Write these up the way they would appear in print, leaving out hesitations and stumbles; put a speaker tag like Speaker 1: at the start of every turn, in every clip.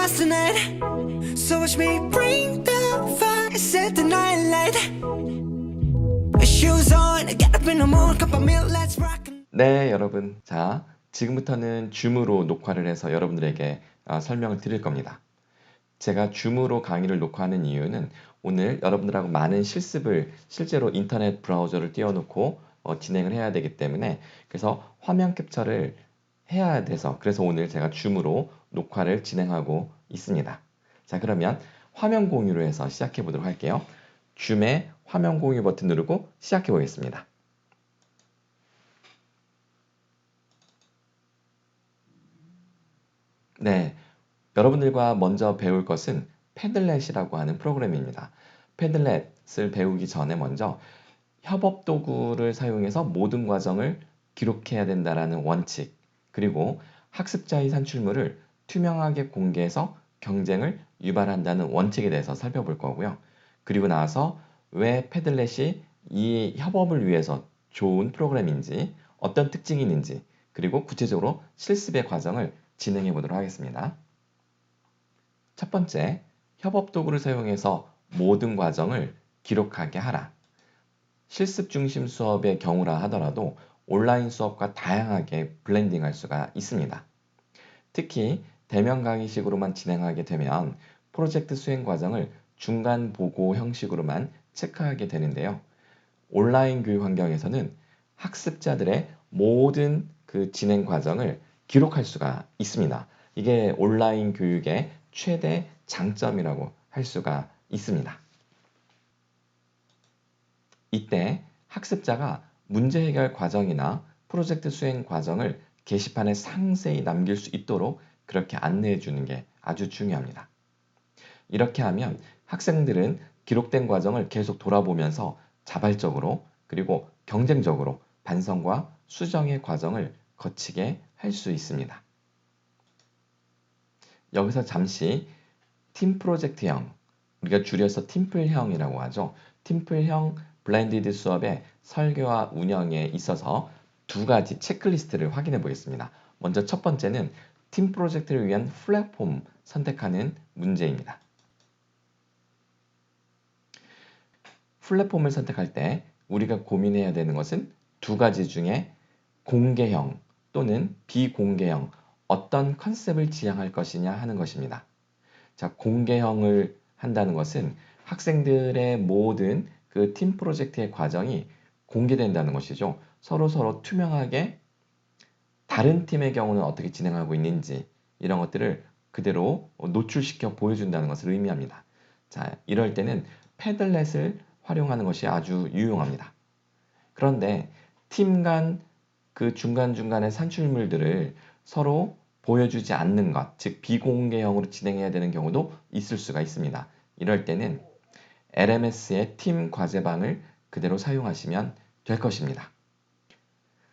Speaker 1: last night. So watch me bring the fire, set the night light. Shoes on, get up in the morning, cup of milk, let's rock.
Speaker 2: 네, 여러분. 자, 지금부터는 줌으로 녹화를 해서 여러분들에게 설명을 드릴 겁니다. 제가 줌으로 강의를 녹화하는 이유는 오늘 여러분들하고 많은 실습을 실제로 인터넷 브라우저를 띄워놓고 진행을 해야 되기 때문에 그래서 화면 캡처를 해야 돼서 그래서 오늘 제가 줌으로 녹화를 진행하고 있습니다. 자, 그러면 화면 공유로 해서 시작해 보도록 할게요. 줌의 화면 공유 버튼 누르고 시작해 보겠습니다. 네, 여러분들과 먼저 배울 것은 패들렛이라고 하는 프로그램입니다. 패들렛을 배우기 전에 먼저 협업 도구를 사용해서 모든 과정을 기록해야 된다는 원칙, 그리고 학습자의 산출물을 투명하게 공개해서 경쟁을 유발한다는 원칙에 대해서 살펴볼 거고요. 그리고 나서 왜 패들렛이 이 협업을 위해서 좋은 프로그램인지, 어떤 특징이 있는지, 그리고 구체적으로 실습의 과정을 진행해 보도록 하겠습니다. 첫 번째, 협업 도구를 사용해서 모든 과정을 기록하게 하라. 실습 중심 수업의 경우라 하더라도 온라인 수업과 다양하게 블렌딩할 수가 있습니다. 특히 대면 강의식으로만 진행하게 되면 프로젝트 수행 과정을 중간 보고 형식으로만 체크하게 되는데요. 온라인 교육 환경에서는 학습자들의 모든 그 진행 과정을 기록할 수가 있습니다. 이게 온라인 교육의 최대 장점이라고 할 수가 있습니다. 이때 학습자가 문제 해결 과정이나 프로젝트 수행 과정을 게시판에 상세히 남길 수 있도록 그렇게 안내해 주는 게 아주 중요합니다. 이렇게 하면 학생들은 기록된 과정을 계속 돌아보면서 자발적으로 그리고 경쟁적으로 반성과 수정의 과정을 거치게 할 수 있습니다. 여기서 잠시 팀 프로젝트형, 우리가 줄여서 팀플형이라고 하죠. 팀플형 블렌디드 수업의 설계와 운영에 있어서 두 가지 체크리스트를 확인해 보겠습니다. 먼저 첫 번째는 팀 프로젝트를 위한 플랫폼 선택하는 문제입니다. 플랫폼을 선택할 때 우리가 고민해야 되는 것은 두 가지 중에 공개형 또는 비공개형 어떤 컨셉을 지향할 것이냐 하는 것입니다. 자, 공개형을 한다는 것은 학생들의 모든 그 팀 프로젝트의 과정이 공개된다는 것이죠. 서로 투명하게 다른 팀의 경우는 어떻게 진행하고 있는지 이런 것들을 그대로 노출시켜 보여준다는 것을 의미합니다. 자, 이럴 때는 패들렛을 활용하는 것이 아주 유용합니다. 그런데 팀 간 그 중간중간의 산출물들을 서로 보여주지 않는 것, 즉 비공개형으로 진행해야 되는 경우도 있을 수가 있습니다. 이럴 때는 LMS의 팀 과제방을 그대로 사용하시면 될 것입니다.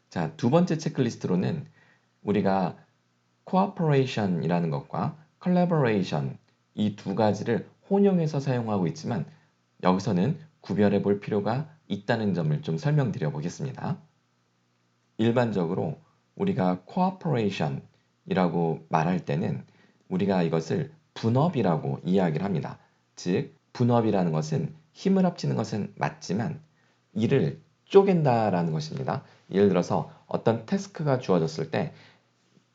Speaker 2: 자, 두 번째 체크리스트로는 우리가 cooperation이라는 것과 collaboration 이 두 가지를 혼용해서 사용하고 있지만 여기서는 구별해 볼 필요가 있다는 점을 좀 설명드려 보겠습니다. 일반적으로 우리가 cooperation이라고 말할 때는 우리가 이것을 분업이라고 이야기를 합니다. 즉, 분업이라는 것은 힘을 합치는 것은 맞지만 일을 쪼갠다라는 것입니다. 예를 들어서 어떤 태스크가 주어졌을 때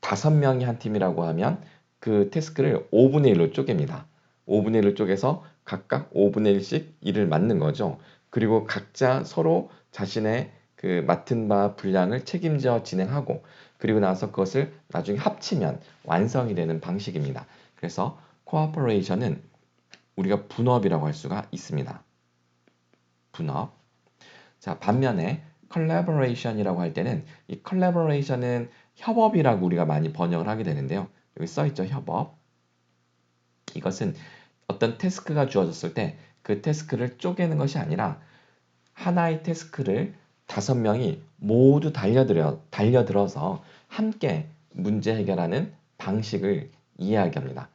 Speaker 2: 5명이 한 팀이라고 하면 그 태스크를 5분의 1로 쪼갭니다. 5분의 1로 쪼개서 각각 5분의 1씩 일을 맡는 거죠. 그리고 각자 서로 자신의 그 맡은 바 분량을 책임져 진행하고 그리고 나서 그것을 나중에 합치면 완성이 되는 방식입니다. 그래서 코어포레이션은 우리가 분업이라고 할 수가 있습니다. 분업. 자, 반면에 collaboration이라고 할 때는 이 collaboration은 협업이라고 우리가 많이 번역을 하게 되는데요. 여기 써 있죠, 협업. 이것은 어떤 태스크가 주어졌을 때 그 태스크를 쪼개는 것이 아니라 하나의 태스크를 5명이 모두 달려들어서 함께 문제 해결하는 방식을 이야기합니다.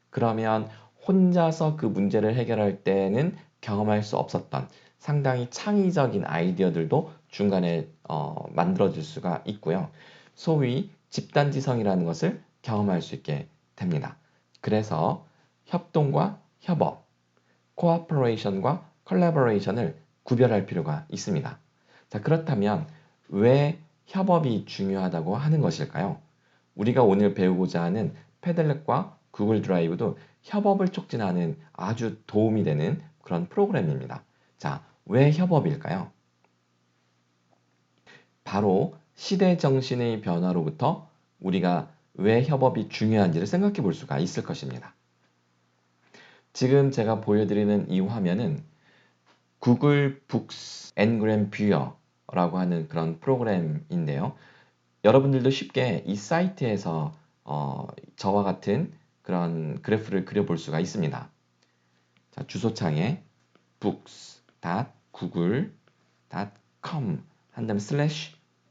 Speaker 2: 그러면 혼자서 그 문제를 해결할 때는 경험할 수 없었던 상당히 창의적인 아이디어들도 중간에 만들어질 수가 있고요. 소위 집단지성이라는 것을 경험할 수 있게 됩니다. 그래서 협동과 협업, cooperation과 collaboration을 구별할 필요가 있습니다. 자, 그렇다면 왜 협업이 중요하다고 하는 것일까요? 우리가 오늘 배우고자 하는 패들렛과 구글 드라이브도 협업을 촉진하는 아주 도움이 되는 그런 프로그램입니다. 자, 왜 협업일까요? 바로 시대 정신의 변화로부터 우리가 왜 협업이 중요한지를 생각해 볼 수가 있을 것입니다. 지금 제가 보여드리는 이 화면은 구글 북스 엔그램 뷰어라고 하는 그런 프로그램인데요. 여러분들도 쉽게 이 사이트에서 저와 같은 그런 그래프를 그려볼 수가 있습니다. 자, 주소창에 books.google.com 한 다음에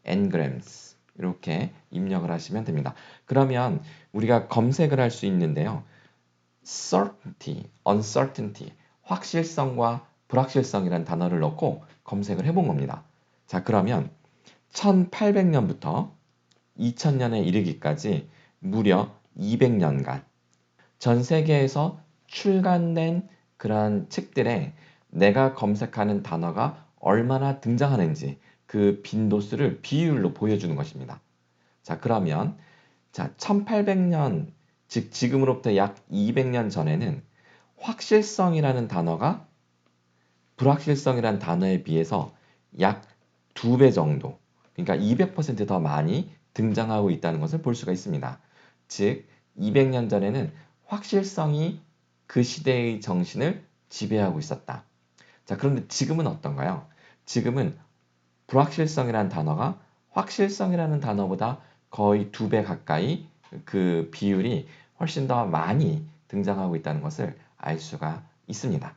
Speaker 2: /engrams 이렇게 입력을 하시면 됩니다. 그러면 우리가 검색을 할 수 있는데요. certainty, uncertainty, 확실성과 불확실성이라는 단어를 넣고 검색을 해본 겁니다. 자, 그러면 1800년부터 2000년에 이르기까지 무려 200년간 전 세계에서 출간된 그러한 책들에 내가 검색하는 단어가 얼마나 등장하는지 그 빈도수를 비율로 보여주는 것입니다. 자, 그러면 1800년, 즉 지금으로부터 약 200년 전에는 확실성이라는 단어가 불확실성이라는 단어에 비해서 약 2배 정도, 그러니까 200%더 많이 등장하고 있다는 것을 볼 수가 있습니다. 즉, 200년 전에는 확실성이 그 시대의 정신을 지배하고 있었다. 자, 그런데 지금은 어떤가요? 지금은 불확실성이라는 단어가 확실성이라는 단어보다 거의 2배 가까이 그 비율이 훨씬 더 많이 등장하고 있다는 것을 알 수가 있습니다.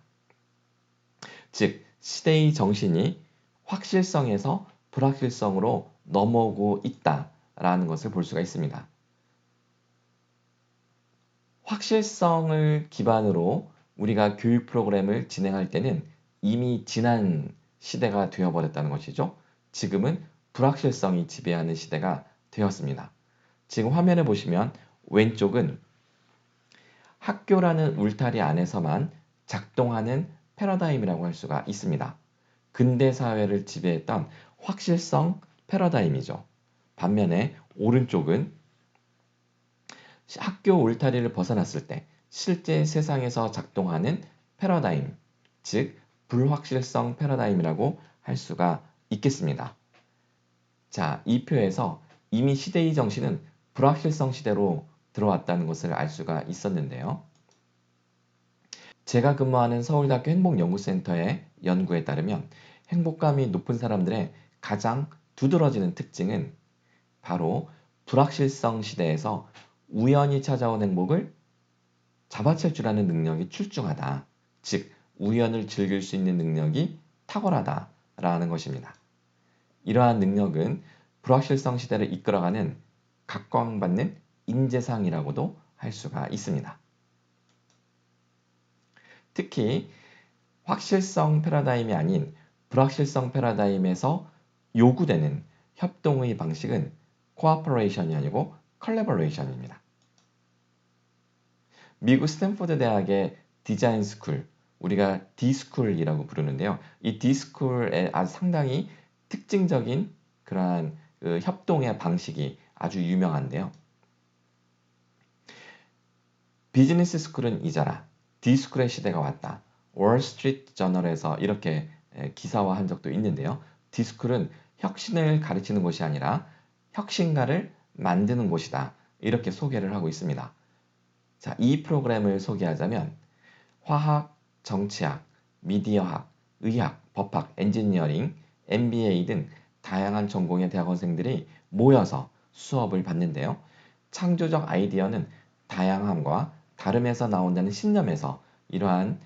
Speaker 2: 즉, 시대의 정신이 확실성에서 불확실성으로 넘어오고 있다라는 것을 볼 수가 있습니다. 확실성을 기반으로 우리가 교육 프로그램을 진행할 때는 이미 지난 시대가 되어버렸다는 것이죠. 지금은 불확실성이 지배하는 시대가 되었습니다. 지금 화면에 보시면 왼쪽은 학교라는 울타리 안에서만 작동하는 패러다임이라고 할 수가 있습니다. 근대 사회를 지배했던 확실성 패러다임이죠. 반면에 오른쪽은 학교 울타리를 벗어났을 때 실제 세상에서 작동하는 패러다임, 즉 불확실성 패러다임이라고 할 수가 있겠습니다. 자, 이 표에서 이미 시대의 정신은 불확실성 시대로 들어왔다는 것을 알 수가 있었는데요. 제가 근무하는 서울대학교 행복연구센터의 연구에 따르면 행복감이 높은 사람들의 가장 두드러지는 특징은 바로 불확실성 시대에서 우연히 찾아온 행복을 잡아챌 줄 아는 능력이 출중하다. 즉, 우연을 즐길 수 있는 능력이 탁월하다라는 것입니다. 이러한 능력은 불확실성 시대를 이끌어가는 각광받는 인재상이라고도 할 수가 있습니다. 특히 확실성 패러다임이 아닌 불확실성 패러다임에서 요구되는 협동의 방식은 cooperation이 아니고 collaboration입니다. 미국 스탠포드 대학의 디자인 스쿨, 우리가 D스쿨이라고 부르는데요. 이 D스쿨의 아주 상당히 특징적인 그러한 협동의 방식이 아주 유명한데요. 비즈니스 스쿨은 잊어라. D스쿨의 시대가 왔다. 월스트리트 저널에서 이렇게 기사화한 적도 있는데요. D스쿨은 혁신을 가르치는 곳이 아니라 혁신가를 만드는 곳이다. 이렇게 소개를 하고 있습니다. 자, 이 프로그램을 소개하자면 화학, 정치학, 미디어학, 의학, 법학, 엔지니어링, MBA 등 다양한 전공의 대학원생들이 모여서 수업을 받는데요. 창조적 아이디어는 다양함과 다름에서 나온다는 신념에서 이러한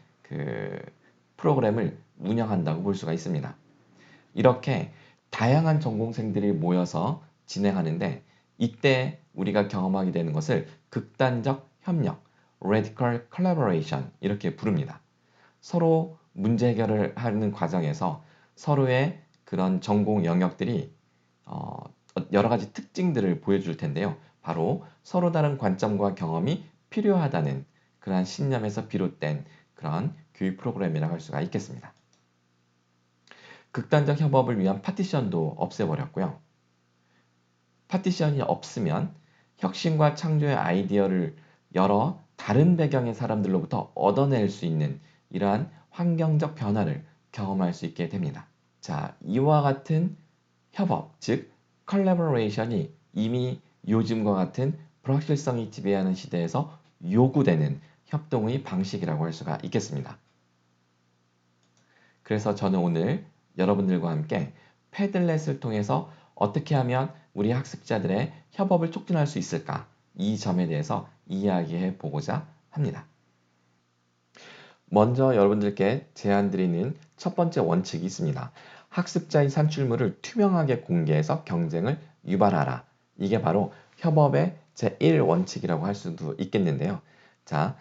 Speaker 2: 프로그램을 운영한다고 볼 수가 있습니다. 이렇게 다양한 전공생들이 모여서 진행하는데 이때 우리가 경험하게 되는 것을 극단적 협력, radical collaboration 이렇게 부릅니다. 서로 문제 해결을 하는 과정에서 서로의 그런 전공 영역들이 여러 가지 특징들을 보여줄 텐데요. 바로 서로 다른 관점과 경험이 필요하다는 그러한 신념에서 비롯된 그런 교육 프로그램이라고 할 수가 있겠습니다. 극단적 협업을 위한 파티션도 없애버렸고요. 파티션이 없으면 혁신과 창조의 아이디어를 여러 다른 배경의 사람들로부터 얻어낼 수 있는 이러한 환경적 변화를 경험할 수 있게 됩니다. 자, 이와 같은 협업, 즉 컬래버레이션이 이미 요즘과 같은 불확실성이 지배하는 시대에서 요구되는 협동의 방식이라고 할 수가 있겠습니다. 그래서 저는 오늘 여러분들과 함께 패들렛을 통해서 어떻게 하면 우리 학습자들의 협업을 촉진할 수 있을까? 이 점에 대해서 이야기해 보고자 합니다. 먼저 여러분들께 제안드리는 첫 번째 원칙이 있습니다. 학습자의 산출물을 투명하게 공개해서 경쟁을 유발하라. 이게 바로 협업의 제1원칙이라고 할 수도 있겠는데요. 자,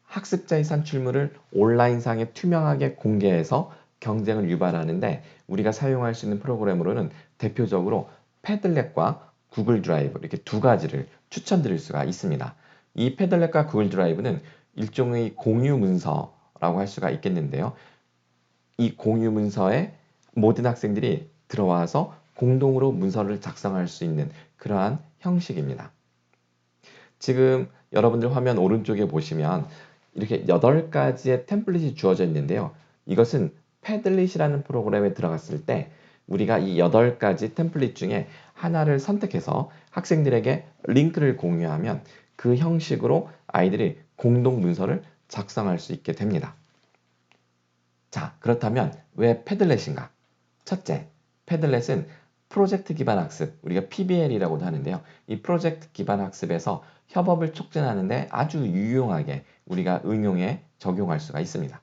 Speaker 2: 학습자의 산출물을 온라인상에 투명하게 공개해서 경쟁을 유발하는데 우리가 사용할 수 있는 프로그램으로는 대표적으로 패들렛과 구글 드라이브 이렇게 두 가지를 추천드릴 수가 있습니다. 이 패들렛과 구글 드라이브는 일종의 공유 문서라고 할 수가 있겠는데요. 이 공유 문서에 모든 학생들이 들어와서 공동으로 문서를 작성할 수 있는 그러한 형식입니다. 지금 여러분들 화면 오른쪽에 보시면 이렇게 8가지의 템플릿이 주어져 있는데요. 이것은 패들릿이라는 프로그램에 들어갔을 때 우리가 이 8가지 템플릿 중에 하나를 선택해서 학생들에게 링크를 공유하면 그 형식으로 아이들이 공동 문서를 작성할 수 있게 됩니다. 자, 그렇다면 왜 패들렛인가? 첫째, 패들렛은 프로젝트 기반 학습, 우리가 PBL이라고도 하는데요. 이 프로젝트 기반 학습에서 협업을 촉진하는데 아주 유용하게 우리가 응용해 적용할 수가 있습니다.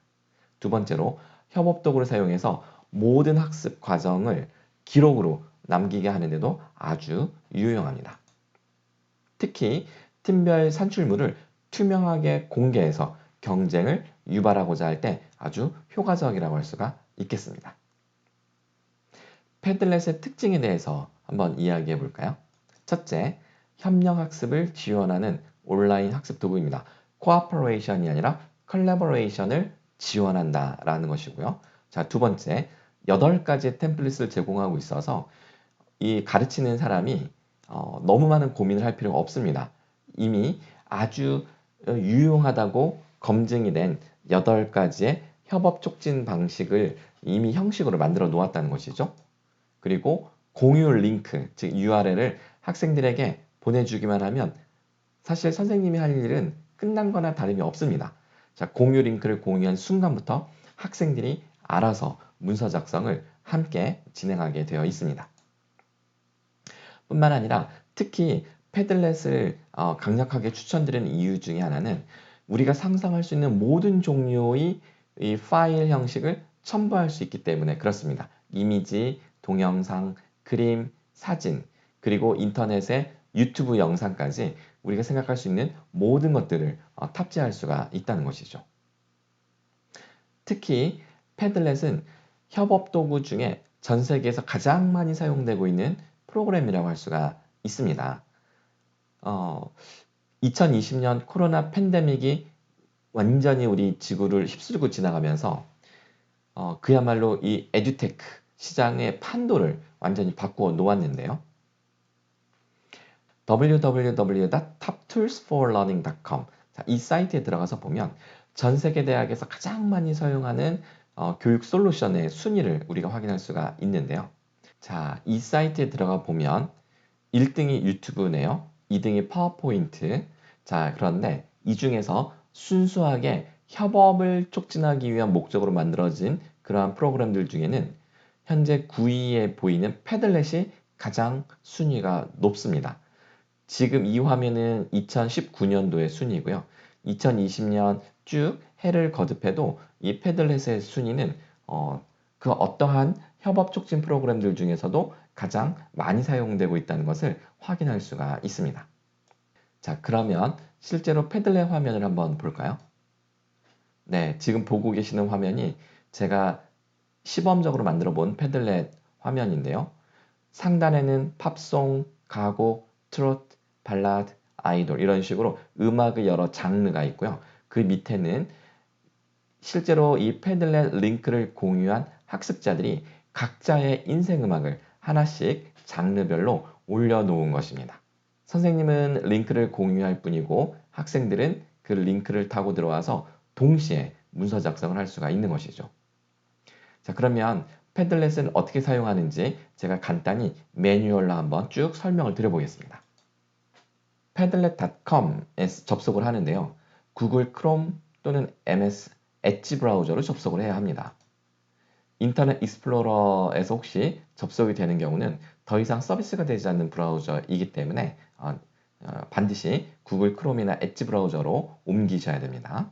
Speaker 2: 두 번째로 협업 도구를 사용해서 모든 학습 과정을 기록으로 남기게 하는데도 아주 유용합니다. 특히 팀별 산출물을 투명하게 공개해서 경쟁을 유발하고자 할 때 아주 효과적이라고 할 수가 있겠습니다. 패들렛의 특징에 대해서 한번 이야기해 볼까요? 첫째, 협력학습을 지원하는 온라인 학습 도구입니다. 코어퍼레이션이 아니라 컬래버레이션을 지원한다라는 것이고요. 자, 두 번째, 8가지의 템플릿을 제공하고 있어서 이 가르치는 사람이 너무 많은 고민을 할 필요가 없습니다. 이미 아주 유용하다고 검증이 된 8가지의 협업 촉진 방식을 이미 형식으로 만들어 놓았다는 것이죠. 그리고 공유 링크, 즉 URL을 학생들에게 보내주기만 하면 사실 선생님이 할 일은 끝난 거나 다름이 없습니다. 자, 공유 링크를 공유한 순간부터 학생들이 알아서 문서 작성을 함께 진행하게 되어 있습니다. 뿐만 아니라 특히 패들렛을 강력하게 추천드리는 이유 중에 하나는 우리가 상상할 수 있는 모든 종류의 이 파일 형식을 첨부할 수 있기 때문에 그렇습니다. 이미지, 동영상, 그림, 사진, 그리고 인터넷의 유튜브 영상까지 우리가 생각할 수 있는 모든 것들을 탑재할 수가 있다는 것이죠. 특히 패들렛은 협업 도구 중에 전 세계에서 가장 많이 사용되고 있는 프로그램이라고 할 수가 있습니다. 2020년 코로나 팬데믹이 완전히 우리 지구를 휩쓸고 지나가면서 그야말로 이 에듀테크 시장의 판도를 완전히 바꾸어 놓았는데요. www.toptoolsforlearning.com 이 사이트에 들어가서 보면 전 세계 대학에서 가장 많이 사용하는 교육 솔루션의 순위를 우리가 확인할 수가 있는데요. 자, 이 사이트에 들어가 보면 1등이 유튜브네요. 2등이 파워포인트. 자, 그런데 이 중에서 순수하게 협업을 촉진하기 위한 목적으로 만들어진 그러한 프로그램들 중에는 현재 9위에 보이는 패들렛이 가장 순위가 높습니다. 지금 이 화면은 2019년도의 순위고요. 2020년 쭉 해를 거듭해도 이 패들렛의 순위는 그 어떠한 협업 촉진 프로그램들 중에서도 가장 많이 사용되고 있다는 것을 확인할 수가 있습니다. 자, 그러면 실제로 패들렛 화면을 한번 볼까요? 네, 지금 보고 계시는 화면이 제가 시범적으로 만들어 본 패들렛 화면인데요. 상단에는 팝송, 가곡, 트로트, 발라드, 아이돌 이런 식으로 음악의 여러 장르가 있고요. 그 밑에는 실제로 이 패들렛 링크를 공유한 학습자들이 각자의 인생 음악을 하나씩 장르별로 올려놓은 것입니다. 선생님은 링크를 공유할 뿐이고 학생들은 그 링크를 타고 들어와서 동시에 문서 작성을 할 수가 있는 것이죠. 자, 그러면 패들렛은 어떻게 사용하는지 제가 간단히 매뉴얼로 한번 쭉 설명을 드려보겠습니다. padlet.com에 접속을 하는데요. 구글 크롬 또는 MS 엣지 브라우저로 접속을 해야 합니다. 인터넷 익스플로러에서 혹시 접속이 되는 경우는 더 이상 서비스가 되지 않는 브라우저이기 때문에 반드시 구글 크롬이나 엣지 브라우저로 옮기셔야 됩니다.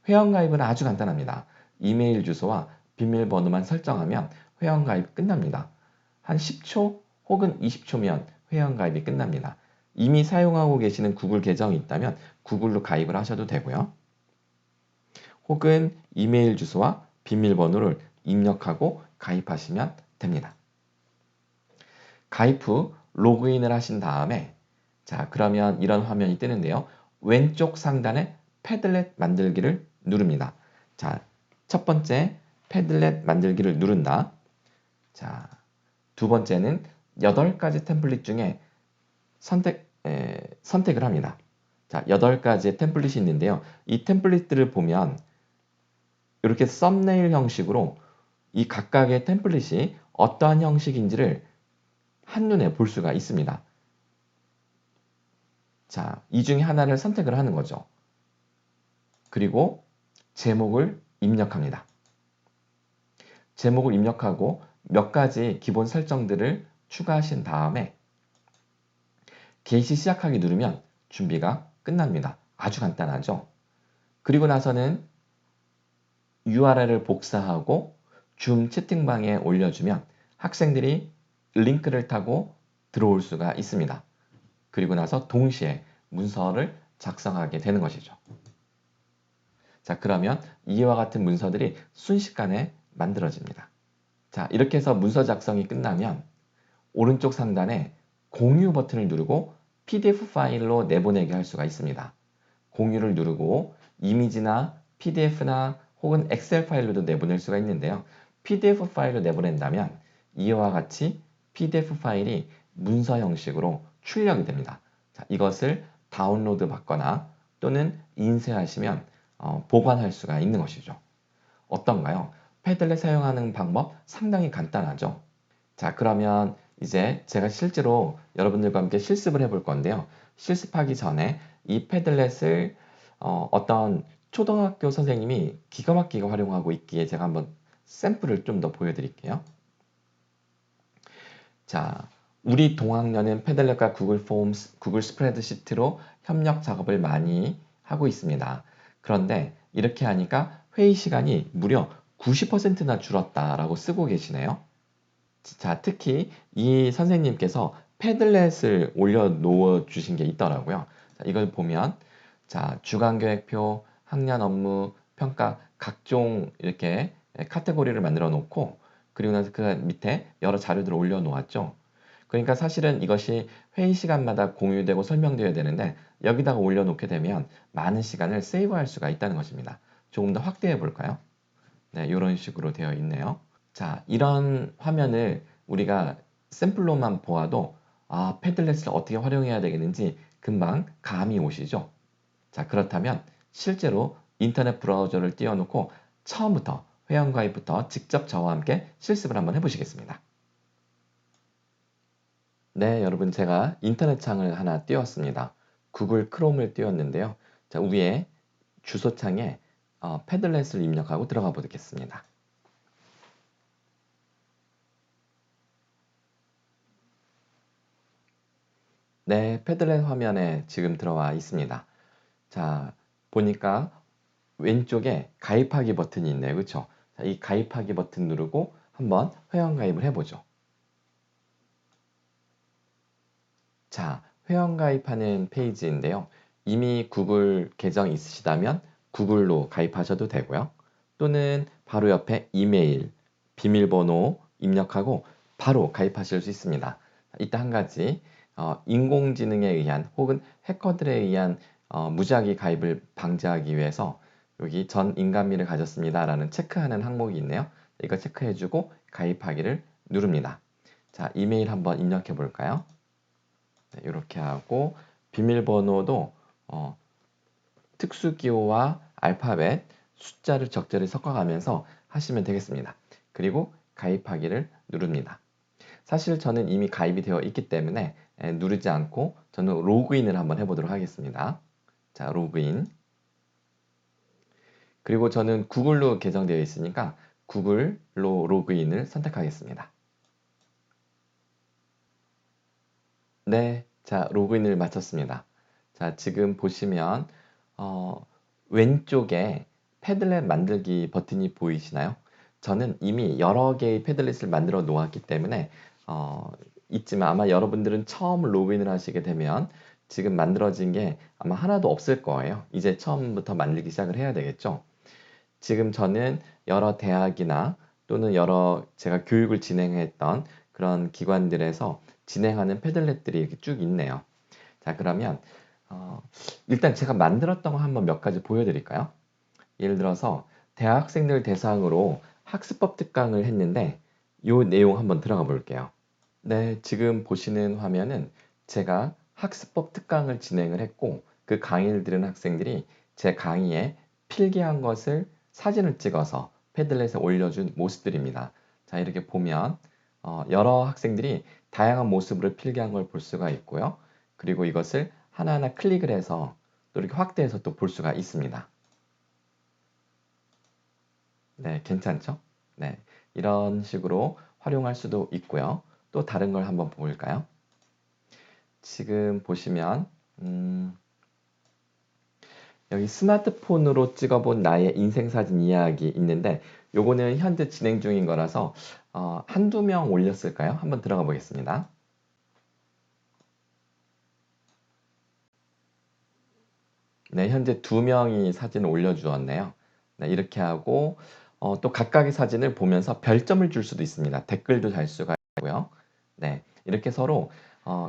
Speaker 2: 회원가입은 아주 간단합니다. 이메일 주소와 비밀번호만 설정하면 회원가입 끝납니다. 한 10초 혹은 20초면 회원가입이 끝납니다. 이미 사용하고 계시는 구글 계정이 있다면 구글로 가입을 하셔도 되고요. 혹은 이메일 주소와 비밀번호를 입력하고 가입하시면 됩니다. 가입 후 로그인을 하신 다음에 자, 그러면 이런 화면이 뜨는데요. 왼쪽 상단에 패들렛 만들기를 누릅니다. 자, 첫 번째 패들렛 만들기를 누른다. 자, 두 번째는 8가지 템플릿 중에 선택을 합니다. 자, 8가지의 템플릿이 있는데요. 이 템플릿들을 보면 이렇게 썸네일 형식으로 이 각각의 템플릿이 어떠한 형식인지를 한눈에 볼 수가 있습니다. 자, 이 중에 하나를 선택을 하는 거죠. 그리고 제목을 입력합니다. 제목을 입력하고 몇 가지 기본 설정들을 추가하신 다음에 게시 시작하기 누르면 준비가 끝납니다. 아주 간단하죠? 그리고 나서는 URL을 복사하고 줌 채팅방에 올려주면 학생들이 링크를 타고 들어올 수가 있습니다. 그리고 나서 동시에 문서를 작성하게 되는 것이죠. 자, 그러면 이와 같은 문서들이 순식간에 만들어집니다. 자, 이렇게 해서 문서 작성이 끝나면 오른쪽 상단에 공유 버튼을 누르고 PDF 파일로 내보내게 할 수가 있습니다. 공유를 누르고 이미지나 PDF나 혹은 엑셀 파일로도 내보낼 수가 있는데요. PDF 파일로 내보낸다면 이와 같이 PDF 파일이 문서 형식으로 출력이 됩니다. 자, 이것을 다운로드 받거나 또는 인쇄하시면 보관할 수가 있는 것이죠. 어떤가요? 패들렛 사용하는 방법 상당히 간단하죠. 자, 그러면 이제 제가 실제로 여러분들과 함께 실습을 해볼 건데요. 실습하기 전에 이 패들렛을 어떤 초등학교 선생님이 기가 막히게 활용하고 있기에 제가 한번 샘플을 좀 더 보여드릴게요. 자, 우리 동학년은 패들렛과 구글 폼스, 구글 스프레드시트로 협력 작업을 많이 하고 있습니다. 그런데 이렇게 하니까 회의 시간이 무려 90%나 줄었다라고 쓰고 계시네요. 자, 특히 이 선생님께서 패들렛을 올려놓아 주신 게 있더라고요. 자, 이걸 보면 자, 주간계획표, 학년 업무, 평가 각종 이렇게 카테고리를 만들어 놓고 그리고 나서 그 밑에 여러 자료들을 올려놓았죠. 그러니까 사실은 이것이 회의 시간마다 공유되고 설명되어야 되는데 여기다가 올려놓게 되면 많은 시간을 세이브할 수가 있다는 것입니다. 조금 더 확대해 볼까요? 네, 이런 식으로 되어 있네요. 자, 이런 화면을 우리가 샘플로만 보아도 패들렛을 어떻게 활용해야 되겠는지 금방 감이 오시죠? 자, 그렇다면 실제로 인터넷 브라우저를 띄워놓고 처음부터 회원가입부터 직접 저와 함께 실습을 한번 해보시겠습니다. 네, 여러분 제가 인터넷 창을 하나 띄웠습니다. 구글 크롬을 띄웠는데요. 자, 위에 주소창에 패들렛을 입력하고 들어가 보겠습니다. 네, 패들렛 화면에 지금 들어와 있습니다. 자, 보니까 왼쪽에 가입하기 버튼이 있네요. 그렇죠? 자, 이 가입하기 버튼 누르고 한번 회원 가입을 해보죠. 자, 회원 가입하는 페이지인데요. 이미 구글 계정이 있으시다면 구글로 가입하셔도 되고요. 또는 바로 옆에 이메일, 비밀번호 입력하고 바로 가입하실 수 있습니다. 이따 한 가지 인공지능에 의한 혹은 해커들에 의한 무작위 가입을 방지하기 위해서 여기 전 인간미를 가졌습니다라는 체크하는 항목이 있네요. 이거 체크해주고 가입하기를 누릅니다. 자, 이메일 한번 입력해 볼까요? 네, 이렇게 하고 비밀번호도 특수기호와 알파벳, 숫자를 적절히 섞어가면서 하시면 되겠습니다. 그리고 가입하기를 누릅니다. 사실 저는 이미 가입이 되어 있기 때문에 누르지 않고 저는 로그인을 한번 해보도록 하겠습니다. 자, 로그인. 그리고 저는 구글로 계정되어 있으니까 구글로 로그인을 선택하겠습니다. 네, 자, 로그인을 마쳤습니다. 자, 지금 보시면 왼쪽에 패들렛 만들기 버튼이 보이시나요? 저는 이미 여러 개의 패들렛을 만들어 놓았기 때문에 있지만 아마 여러분들은 처음 로그인을 하시게 되면 지금 만들어진 게 아마 하나도 없을 거예요. 이제 처음부터 만들기 시작을 해야 되겠죠. 지금 저는 여러 대학이나 또는 여러 제가 교육을 진행했던 그런 기관들에서 진행하는 패들렛들이 이렇게 쭉 있네요. 자, 그러면 일단 제가 만들었던 거 한번 몇 가지 보여드릴까요? 예를 들어서 대학생들 대상으로 학습법 특강을 했는데 이 내용 한번 들어가 볼게요. 네, 지금 보시는 화면은 제가 학습법 특강을 진행을 했고 그 강의를 들은 학생들이 제 강의에 필기한 것을 사진을 찍어서 패들렛에 올려준 모습들입니다. 자, 이렇게 보면 여러 학생들이 다양한 모습으로 필기한 걸 볼 수가 있고요. 그리고 이것을 하나하나 클릭을 해서 또 이렇게 확대해서 또 볼 수가 있습니다. 네, 괜찮죠? 네, 이런 식으로 활용할 수도 있고요. 또 다른 걸 한번 볼까요? 지금 보시면 여기 스마트폰으로 찍어본 나의 인생사진 이야기 있는데 요거는 현재 진행 중인 거라서 한두 명 올렸을까요? 한번 들어가 보겠습니다. 네, 현재 2명이 사진을 올려주었네요. 네, 이렇게 하고 또 각각의 사진을 보면서 별점을 줄 수도 있습니다. 댓글도 달 수가 있고요. 네, 이렇게 서로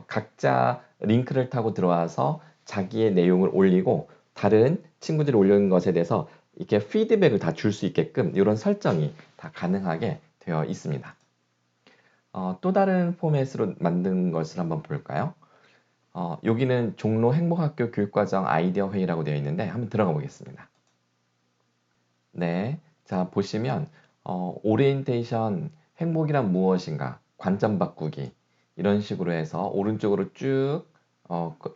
Speaker 2: 각자 링크를 타고 들어와서 자기의 내용을 올리고 다른 친구들이 올리는 것에 대해서 이렇게 피드백을 다 줄 수 있게끔 이런 설정이 다 가능하게 되어 있습니다. 또 다른 포맷으로 만든 것을 한번 볼까요? 여기는 종로 행복학교 교육과정 아이디어 회의라고 되어 있는데 한번 들어가 보겠습니다. 네, 자 보시면 오리엔테이션 행복이란 무엇인가 관점 바꾸기 이런 식으로 해서 오른쪽으로 쭉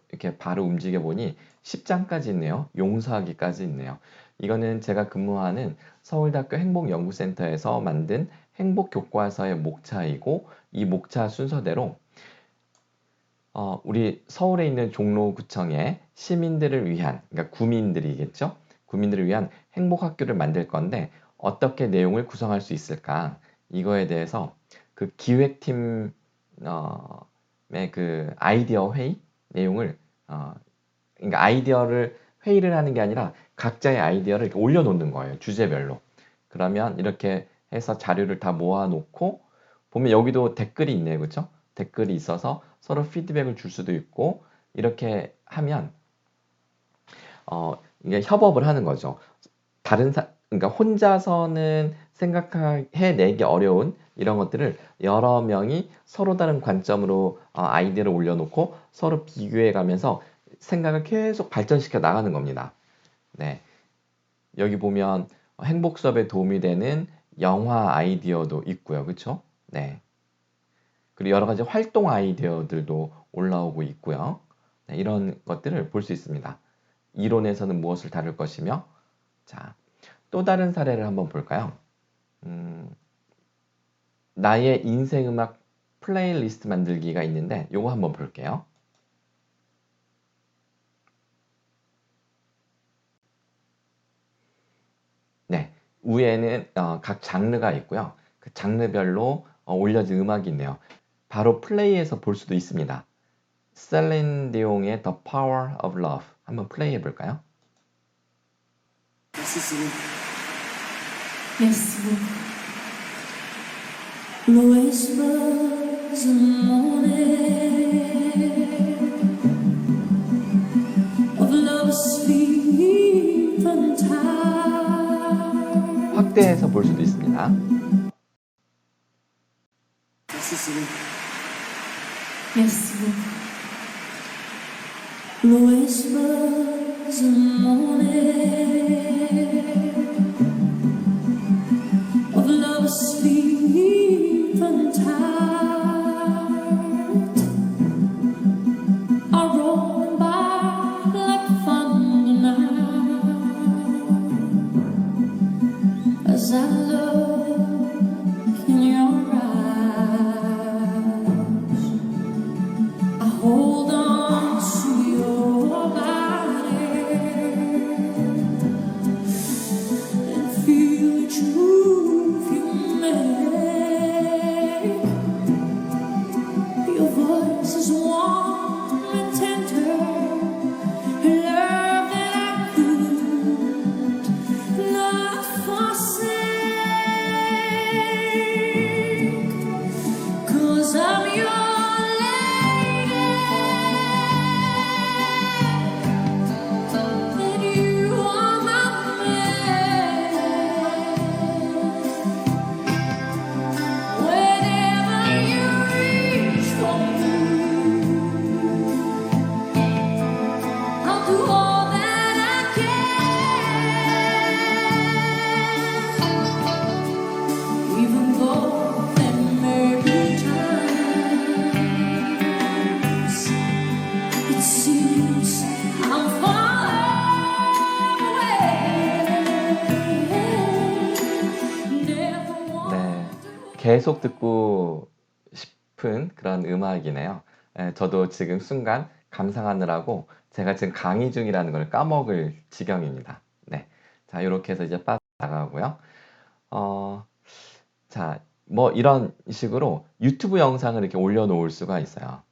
Speaker 2: 이렇게 바로 움직여 보니 10장까지 있네요. 용서하기까지 있네요. 이거는 제가 근무하는 서울대학교 행복연구센터에서 만든 행복교과서의 목차이고 이 목차 순서대로 우리 서울에 있는 종로구청의 시민들을 위한, 그러니까 구민들이겠죠? 구민들을 위한 행복학교를 만들 건데 어떻게 내용을 구성할 수 있을까? 이거에 대해서 그 기획팀의 그 아이디어 회의 내용을 그러니까 아이디어를 회의를 하는 게 아니라 각자의 아이디어를 이렇게 올려놓는 거예요. 주제별로. 그러면 이렇게 해서 자료를 다 모아놓고 보면 여기도 댓글이 있네요. 그렇죠? 댓글이 있어서 서로 피드백을 줄 수도 있고 이렇게 하면 이게 협업을 하는 거죠. 그러니까 혼자서는 생각해내기 어려운 이런 것들을 여러 명이 서로 다른 관점으로 아이디어를 올려놓고 서로 비교해가면서 생각을 계속 발전시켜 나가는 겁니다. 네, 여기 보면 행복 수업에 도움이 되는 영화 아이디어도 있고요, 그렇죠? 네. 그리고 여러 가지 활동 아이디어들도 올라오고 있고요. 네, 이런 것들을 볼 수 있습니다. 이론에서는 무엇을 다룰 것이며, 자, 또 다른 사례를 한번 볼까요? 나의 인생 음악 플레이리스트 만들기가 있는데, 요거 한번 볼게요. 네, 위에는 각 장르가 있고요. 그 장르별로 올려진 음악이 있네요. 바로 플레이해서 볼 수도 있습니다. 셀린 디옹의 The Power of Love 한번 플레이 해볼까요?
Speaker 3: Yes, Louis was a morning
Speaker 2: 확대해서 볼 수도 있습니다.
Speaker 3: Yes, the whispers in the morning of love asleep and tight are rolling by like thunder now as I look in your eyes. I hold on to your body and feel each move you make. Your voice is warm and tender, love that I could not forsake. 'Cause I'm your lady, and you are my man. Whenever you reach for me, I'll do all that I can, even though there may be times it seems I'm far away. Never want
Speaker 2: 네, 계속 듣고 싶은 그런 음악이네요. 저도 지금 순간 감상하느라고 제가 지금 강의 중이라는 걸 까먹을 지경입니다. 네, 자, 이렇게 해서 이제 빠져나가고요. 자, 뭐 이런 식으로 유튜브 영상을 이렇게 올려놓을 수가 있어요.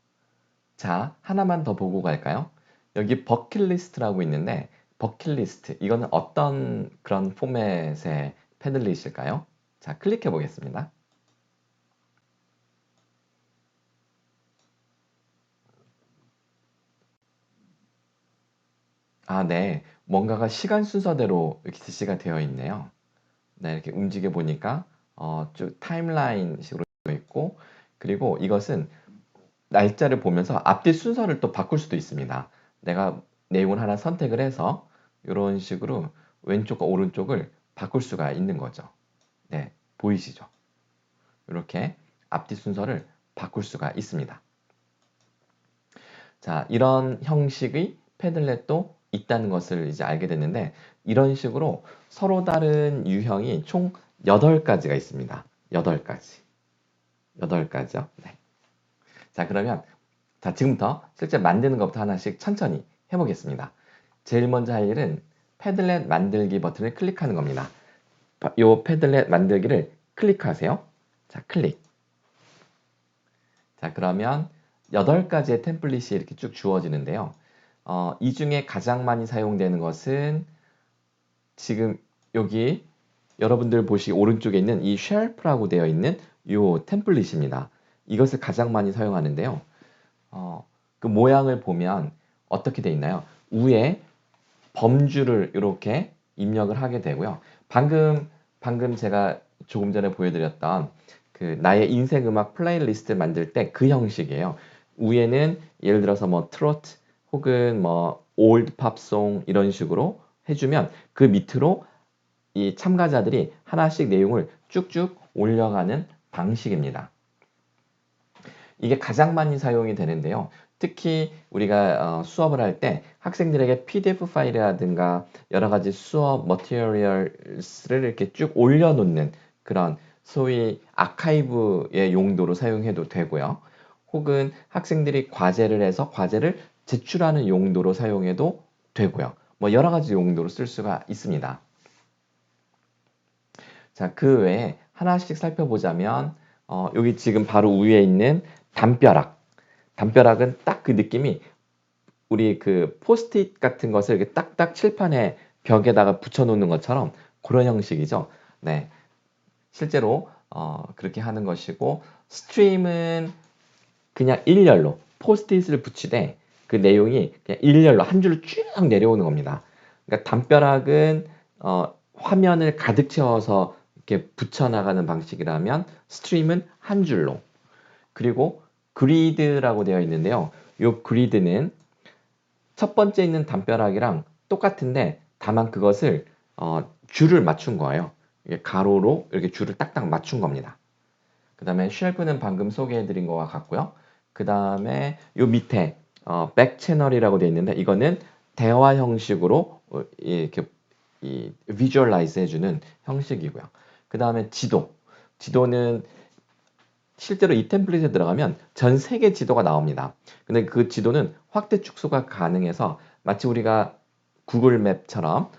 Speaker 2: 자, 하나만 더 보고 갈까요? 여기 버킷리스트라고 있는데 버킷리스트, 이거는 어떤 그런 포맷의 패들릿일까요? 자, 클릭해 보겠습니다. 아, 네. 뭔가가 시간 순서대로 이렇게 지시가 되어 있네요. 네, 이렇게 움직여 보니까 쭉 타임라인 식으로 되어 있고, 그리고 이것은 날짜를 보면서 앞뒤 순서를 또 바꿀 수도 있습니다. 내가 내용을 하나 선택을 해서 이런 식으로 왼쪽과 오른쪽을 바꿀 수가 있는 거죠. 네, 보이시죠? 이렇게 앞뒤 순서를 바꿀 수가 있습니다. 자, 이런 형식의 패들렛도 있다는 것을 이제 알게 됐는데, 이런 식으로 서로 다른 유형이 총 8가지가 있습니다. 8가지. 8가지요. 네. 자, 그러면 자, 지금부터 실제 만드는 것부터 하나씩 천천히 해보겠습니다. 제일 먼저 할 일은 패들렛 만들기 버튼을 클릭하는 겁니다. 이 패들렛 만들기를 클릭하세요. 자, 클릭. 자, 그러면 8가지의 템플릿이 이렇게 쭉 주어지는데요. 이 중에 가장 많이 사용되는 것은 지금 여기 여러분들 보시 오른쪽에 있는 이 쉘프라고 되어 있는 이 템플릿입니다. 이것을 가장 많이 사용하는데요. 그 모양을 보면 어떻게 되어 있나요? 위에 범주를 이렇게 입력을 하게 되고요. 방금 제가 조금 전에 보여드렸던 그 나의 인생 음악 플레이리스트 만들 때 그 형식이에요. 위에는 예를 들어서 뭐 트로트 혹은 뭐 올드 팝송 이런 식으로 해주면 그 밑으로 이 참가자들이 하나씩 내용을 쭉쭉 올려가는 방식입니다. 이게 가장 많이 사용이 되는데요. 특히 우리가 수업을 할 때 학생들에게 PDF 파일이라든가 여러 가지 수업 머티리얼스를 이렇게 쭉 올려놓는 그런 소위 아카이브의 용도로 사용해도 되고요. 혹은 학생들이 과제를 해서 과제를 제출하는 용도로 사용해도 되고요. 뭐 여러 가지 용도로 쓸 수가 있습니다. 자, 그 외에 하나씩 살펴보자면 여기 지금 바로 위에 있는 담벼락. 담벼락은 딱 그 느낌이 우리 그 포스트잇 같은 것을 이렇게 딱딱 칠판에 벽에다가 붙여놓는 것처럼 그런 형식이죠. 네, 실제로 그렇게 하는 것이고, 스트림은 그냥 일렬로 포스트잇을 붙이되 그 내용이 그냥 일렬로 한 줄로 쭉 내려오는 겁니다. 그러니까 담벼락은 화면을 가득 채워서 이렇게 붙여나가는 방식이라면 스트림은 한 줄로. 그리고 그리드라고 되어 있는데요. 이 그리드는 첫 번째 있는 담벼락이랑 똑같은데 다만 그것을 줄을 맞춘 거예요. 이게 가로로 이렇게 줄을 딱딱 맞춘 겁니다. 그 다음에 쉘프는 방금 소개해드린 거와 같고요. 그 다음에 요 밑에 백 채널이라고 되어 있는데 이거는 대화 형식으로 이렇게 비주얼라이즈 해주는 형식이고요. 그 다음에 지도는 실제로 이 템플릿에 들어가면 전 세계 지도가 나옵니다. 근데 그 지도는 확대 축소가 가능해서 마치 우리가 구글 맵처럼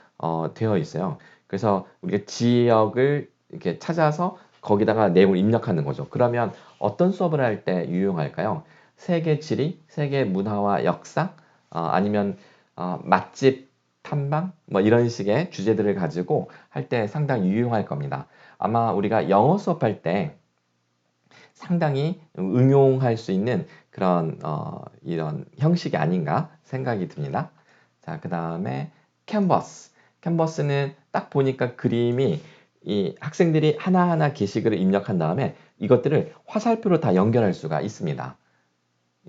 Speaker 2: 되어 있어요. 그래서 우리가 지역을 이렇게 찾아서 거기다가 내용을 입력하는 거죠. 그러면 어떤 수업을 할 때 유용할까요? 세계 지리, 세계 문화와 역사, 아니면 맛집 탐방, 뭐 이런 식의 주제들을 가지고 할 때 상당히 유용할 겁니다. 아마 우리가 영어 수업할 때 상당히 응용할 수 있는 그런 이런 형식이 아닌가 생각이 듭니다. 자, 그 다음에 캔버스. 캔버스는 딱 보니까 그림이 이 학생들이 하나하나 게시글을 입력한 다음에 이것들을 화살표로 다 연결할 수가 있습니다.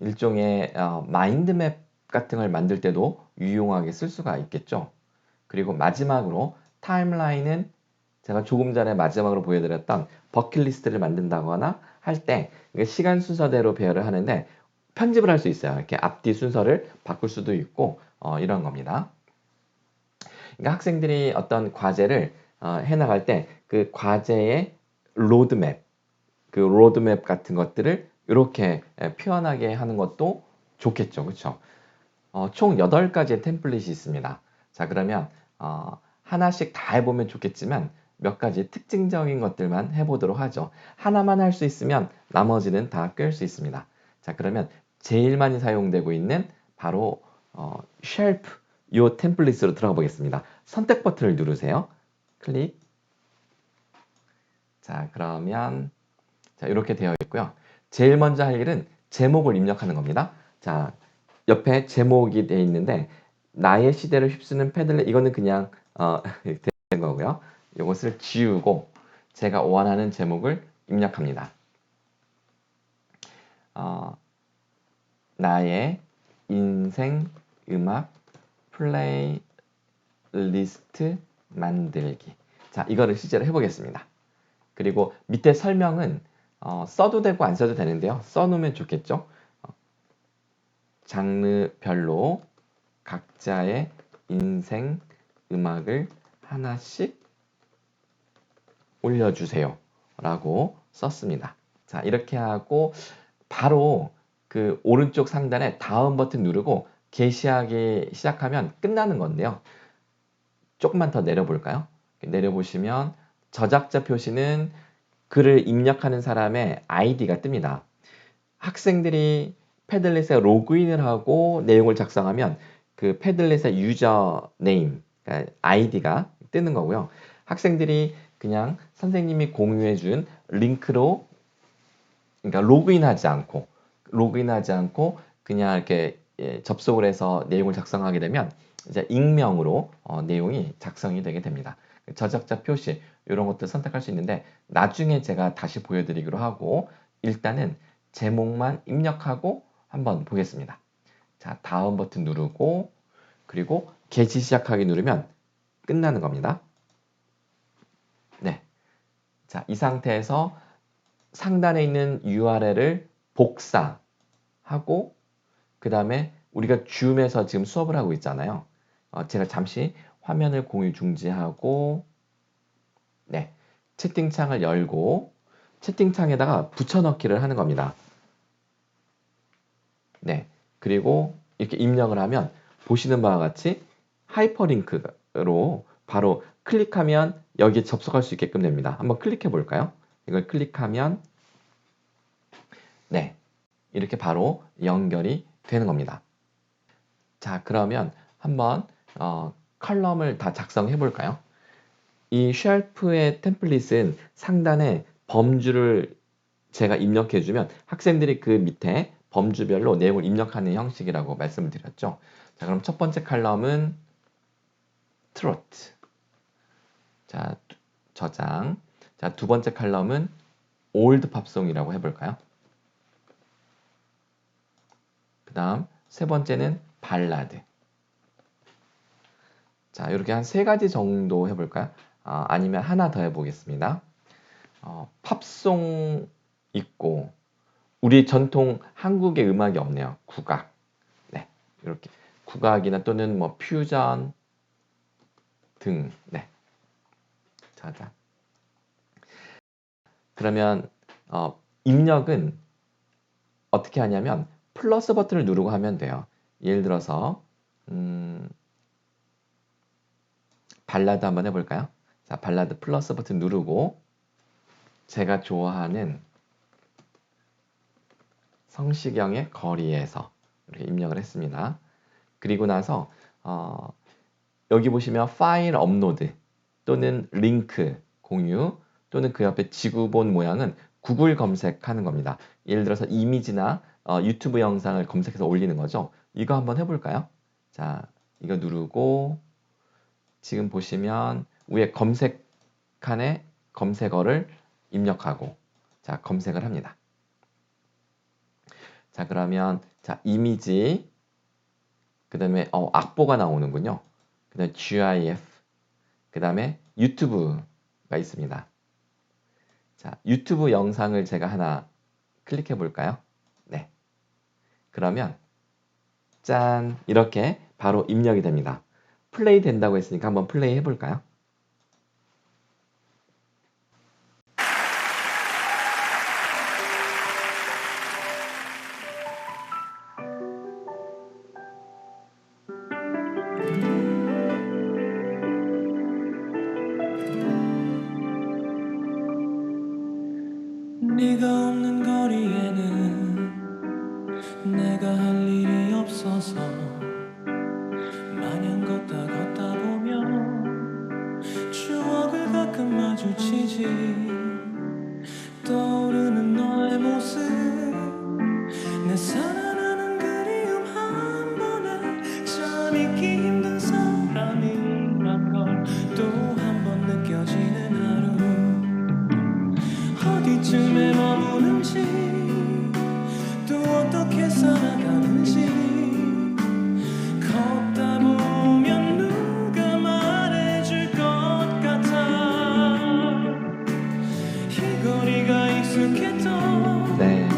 Speaker 2: 일종의 마인드맵 같은 걸 만들 때도 유용하게 쓸 수가 있겠죠. 그리고 마지막으로 타임라인은 제가 조금 전에 마지막으로 보여드렸던 버킷리스트를 만든다거나 할 때 시간 순서대로 배열을 하는데 편집을 할 수 있어요. 이렇게 앞뒤 순서를 바꿀 수도 있고 이런 겁니다. 그러니까 학생들이 어떤 과제를 해나갈 때 그 과제의 로드맵, 그 로드맵 같은 것들을 이렇게 표현하게 하는 것도 좋겠죠. 그렇죠? 총 8가지의 템플릿이 있습니다. 자, 그러면 하나씩 다 해보면 좋겠지만 몇 가지 특징적인 것들만 해보도록 하죠. 하나만 할 수 있으면 나머지는 다 꿰을 수 있습니다. 자, 그러면 제일 많이 사용되고 있는 바로 쉘프 이 템플릿으로 들어가 보겠습니다. 선택 버튼을 누르세요. 클릭. 자, 그러면 자, 이렇게 되어 있고요. 제일 먼저 할 일은 제목을 입력하는 겁니다. 자, 옆에 제목이 되어 있는데 나의 시대를 휩쓰는 패들렛 이거는 그냥 된 거고요. 이것을 지우고 제가 원하는 제목을 입력합니다. 나의 인생 음악 플레이리스트 만들기. 자, 이거를 실제로 해보겠습니다. 그리고 밑에 설명은 써도 되고 안 써도 되는데요. 써놓으면 좋겠죠. 장르별로 각자의 인생 음악을 하나씩 올려주세요 라고 썼습니다. 자, 이렇게 하고 바로 그 오른쪽 상단에 다음 버튼 누르고 게시하기 시작하면 끝나는 건데요. 조금만 더 내려볼까요? 내려보시면 저작자 표시는 글을 입력하는 사람의 아이디가 뜹니다. 학생들이 패들렛에 로그인을 하고 내용을 작성하면 그 패들렛의 유저 네임, 그러니까 아이디가 뜨는 거고요. 학생들이 그냥 선생님이 공유해 준 링크로 그러니까 로그인하지 않고 그냥 이렇게 접속을 해서 내용을 작성하게 되면 이제 익명으로 내용이 작성이 되게 됩니다. 저작자 표시 이런 것들 선택할 수 있는데 나중에 제가 다시 보여드리기로 하고 일단은 제목만 입력하고 한번 보겠습니다. 자, 다음 버튼 누르고 그리고 게시 시작하기 누르면 끝나는 겁니다. 네. 자, 이 상태에서 상단에 있는 URL을 복사하고 그 다음에 우리가 줌에서 지금 수업을 하고 있잖아요. 제가 잠시 화면을 공유 중지하고 네, 채팅창을 열고 채팅창에다가 붙여넣기를 하는 겁니다. 네, 그리고 이렇게 입력을 하면 보시는 바와 같이 하이퍼링크로 바로 클릭하면 여기에 접속할 수 있게끔 됩니다. 한번 클릭해 볼까요? 이걸 클릭하면 네, 이렇게 바로 연결이 되는 겁니다. 자, 그러면 한번 컬럼을 다 작성해 볼까요? 이 쉘프의 템플릿은 상단에 범주를 제가 입력해 주면 학생들이 그 밑에 범주별로 내용을 입력하는 형식이라고 말씀을 드렸죠. 자, 그럼 첫 번째 컬럼은 트로트. 자, 저장. 자, 두 번째 칼럼은 올드 팝송이라고 해볼까요? 그 다음 세 번째는 발라드. 자, 이렇게 한 세 가지 정도 해볼까요? 아니면 하나 더 해보겠습니다. 팝송 있고, 우리 전통 한국의 음악이 없네요. 국악. 네, 이렇게 국악이나 또는 뭐 퓨전 등. 네. 자. 그러면 입력은 어떻게 하냐면 플러스 버튼을 누르고 하면 돼요. 예를 들어서 발라드 한번 해볼까요? 자, 발라드 플러스 버튼 누르고 제가 좋아하는 성시경의 거리에서 이렇게 입력을 했습니다. 그리고 나서 여기 보시면 파일 업로드 또는 링크 공유 또는 그 옆에 지구본 모양은 구글 검색하는 겁니다. 예를 들어서 이미지나 유튜브 영상을 검색해서 올리는 거죠. 이거 한번 해볼까요? 자, 이거 누르고 지금 보시면 위에 검색칸에 검색어를 입력하고 자, 검색을 합니다. 자, 그러면 자, 이미지 그 다음에 악보가 나오는군요. 그 다음에 GIF 그 다음에 유튜브가 있습니다. 자, 유튜브 영상을 제가 하나 클릭해 볼까요? 네. 그러면 짠, 이렇게 바로 입력이 됩니다. 플레이 된다고 했으니까 한번 플레이 해볼까요?
Speaker 1: 네가 없는 거리에는 내가 할 일이 없어서 마냥 걷다 보면 추억을 가끔 마주치지. 떠오르는 너의 모습 내 사랑하는 그리움 한 번에 참 잊기 힘든 사람이란 걸 또 한 번 느껴지는 하루. 어디쯤에 머무는지 또 어떻게 살아가는지 걷다 보면 누가 말해줄 것 같아. 이 거리가 익숙했던
Speaker 2: 네.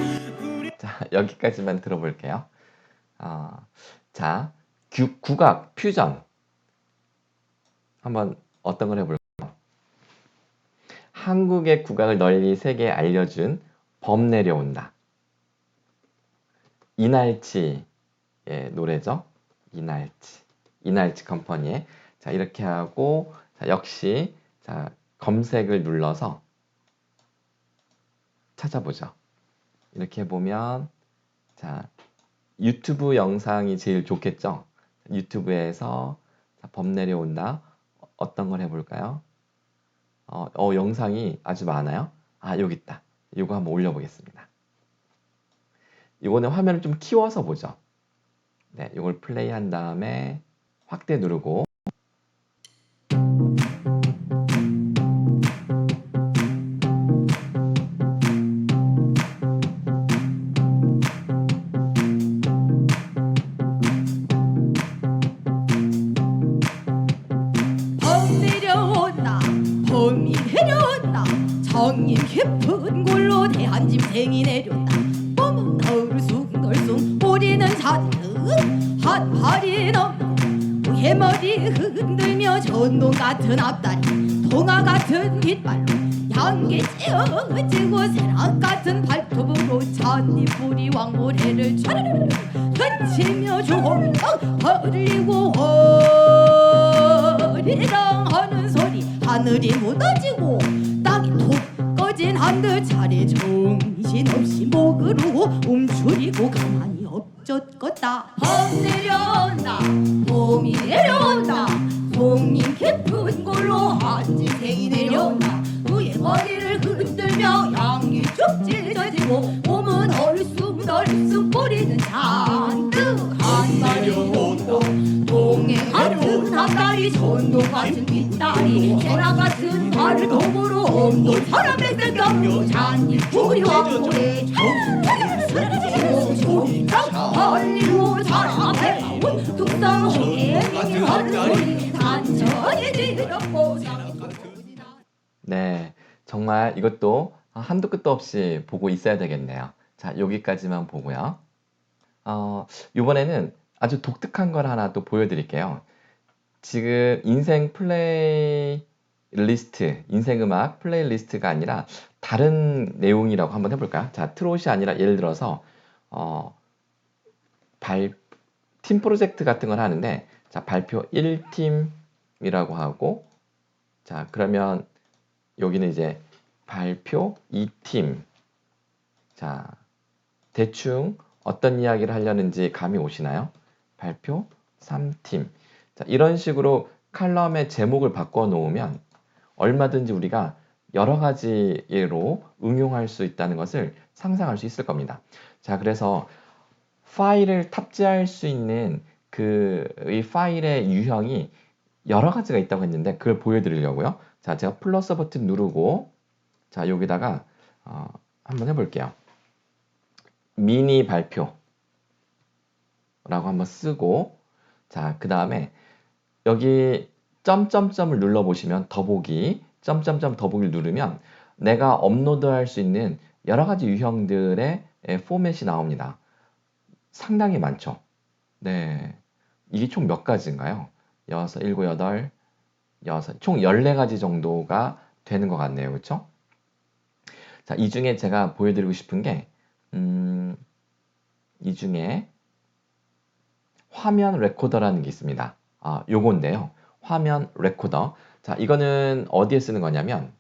Speaker 2: 자, 여기까지만 들어볼게요. 자, 국악, 퓨전. 한번 어떤 걸 해볼까요? 한국의 국악을 널리 세계에 알려준 범 내려온다. 이날치의 노래죠. 이날치 컴퍼니의. 자, 이렇게 하고 자, 역시 자, 검색을 눌러서 찾아보죠. 이렇게 보면 자, 유튜브 영상이 제일 좋겠죠. 유튜브에서 자, 범 내려온다. 어떤 걸 해볼까요? 영상이 아주 많아요. 여기 있다. 이거 한번 올려보겠습니다. 이거는 화면을 좀 키워서 보죠. 네, 이걸 플레이한 다음에 확대 누르고
Speaker 3: 범 내려온다 범이 내려온다 정님 깊은 골로 대한 짐승이 내려온다 범은 덜숭덜숭 우리는 잔뜩 한 팔이 넘는 해머리 흔들며 전동 같은 앞다리 동화 같은 깃발로 양계 찌어지고 새락 같은 발톱으로 잔디뿌리 왕모래를 촤르르르 던지며 조망 벌리고 허리랑 하는 소리 하늘이 무너지고 땅이 톡 꺼진 한듯 차례 정신없이 목으로 움츠리고 가만히 엎젖었다. 범 내려온다 봄이 내려온다 송님 깊은 골로 한지생이 내려온다 그의 머리를 흔들며 양이 쭉 찢어지고 몸은 얼숭덜숭 뿌리는 잔뜩 한 마리 내려온다 동행하려 같은 앞다리 전도 같은 뒷다리 세라 같은 발을 도구로 없는 사람의 뼈 잔디 우리와 고래 할리로 자랑해 tuk상에 하는 소리 단전히 들었고
Speaker 2: 네, 정말 이것도 한도 끝도 없이 보고 있어야 되겠네요. 자, 여기까지만 보고요. 이번에는 아주 독특한 걸 하나 또 보여드릴게요. 지금 인생 플레이리스트, 인생 음악 플레이리스트가 아니라 다른 내용이라고 한번 해볼까요? 자, 트롯이 아니라 예를 들어서 팀 프로젝트 같은 걸 하는데, 자, 발표 1팀이라고 하고, 자, 그러면 여기는 이제 발표 2팀. 자, 대충 어떤 이야기를 하려는지 감이 오시나요? 발표 3팀. 자, 이런 식으로 칼럼의 제목을 바꿔 놓으면 얼마든지 우리가 여러 가지로 응용할 수 있다는 것을 상상할 수 있을 겁니다. 자, 그래서 파일을 탑재할 수 있는 이 파일의 유형이 여러 가지가 있다고 했는데 그걸 보여드리려고요. 자, 제가 플러스 버튼 누르고, 자, 여기다가 한번 해볼게요. 미니 발표라고 한번 쓰고, 자, 그 다음에 여기 점점점을 눌러보시면 더보기, 점점점 더보기를 누르면 내가 업로드할 수 있는 여러 가지 유형들의 포맷이 나옵니다. 상당히 많죠. 네, 이게 총 몇 가지인가요? 6, 7, 8, 6, 총 14가지 정도가 되는 것 같네요. 그렇죠? 자, 이 중에 제가 보여드리고 싶은 게 이 중에 화면 레코더라는 게 있습니다. 요건데요. 화면 레코더. 자, 이거는 어디에 쓰는 거냐면,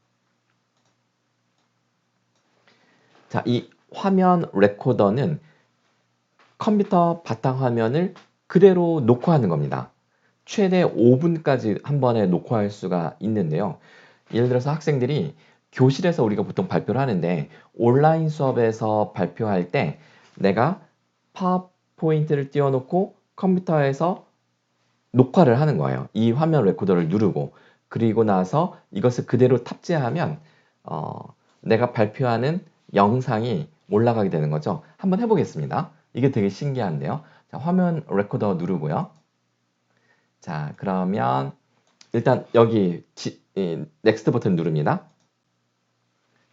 Speaker 2: 자, 이 화면 레코더는 컴퓨터 바탕화면을 그대로 녹화하는 겁니다. 최대 5분까지 한 번에 녹화할 수가 있는데요. 예를 들어서 학생들이 교실에서 우리가 보통 발표를 하는데 온라인 수업에서 발표할 때 내가 파워포인트를 띄워놓고 컴퓨터에서 녹화를 하는 거예요. 이 화면 레코더를 누르고, 그리고 나서 이것을 그대로 탑재하면 내가 발표하는 영상이 올라가게 되는 거죠. 한번 해보겠습니다. 이게 되게 신기한데요. 자, 화면 레코더 누르고요. 자, 그러면 일단 여기 넥스트 버튼 누릅니다.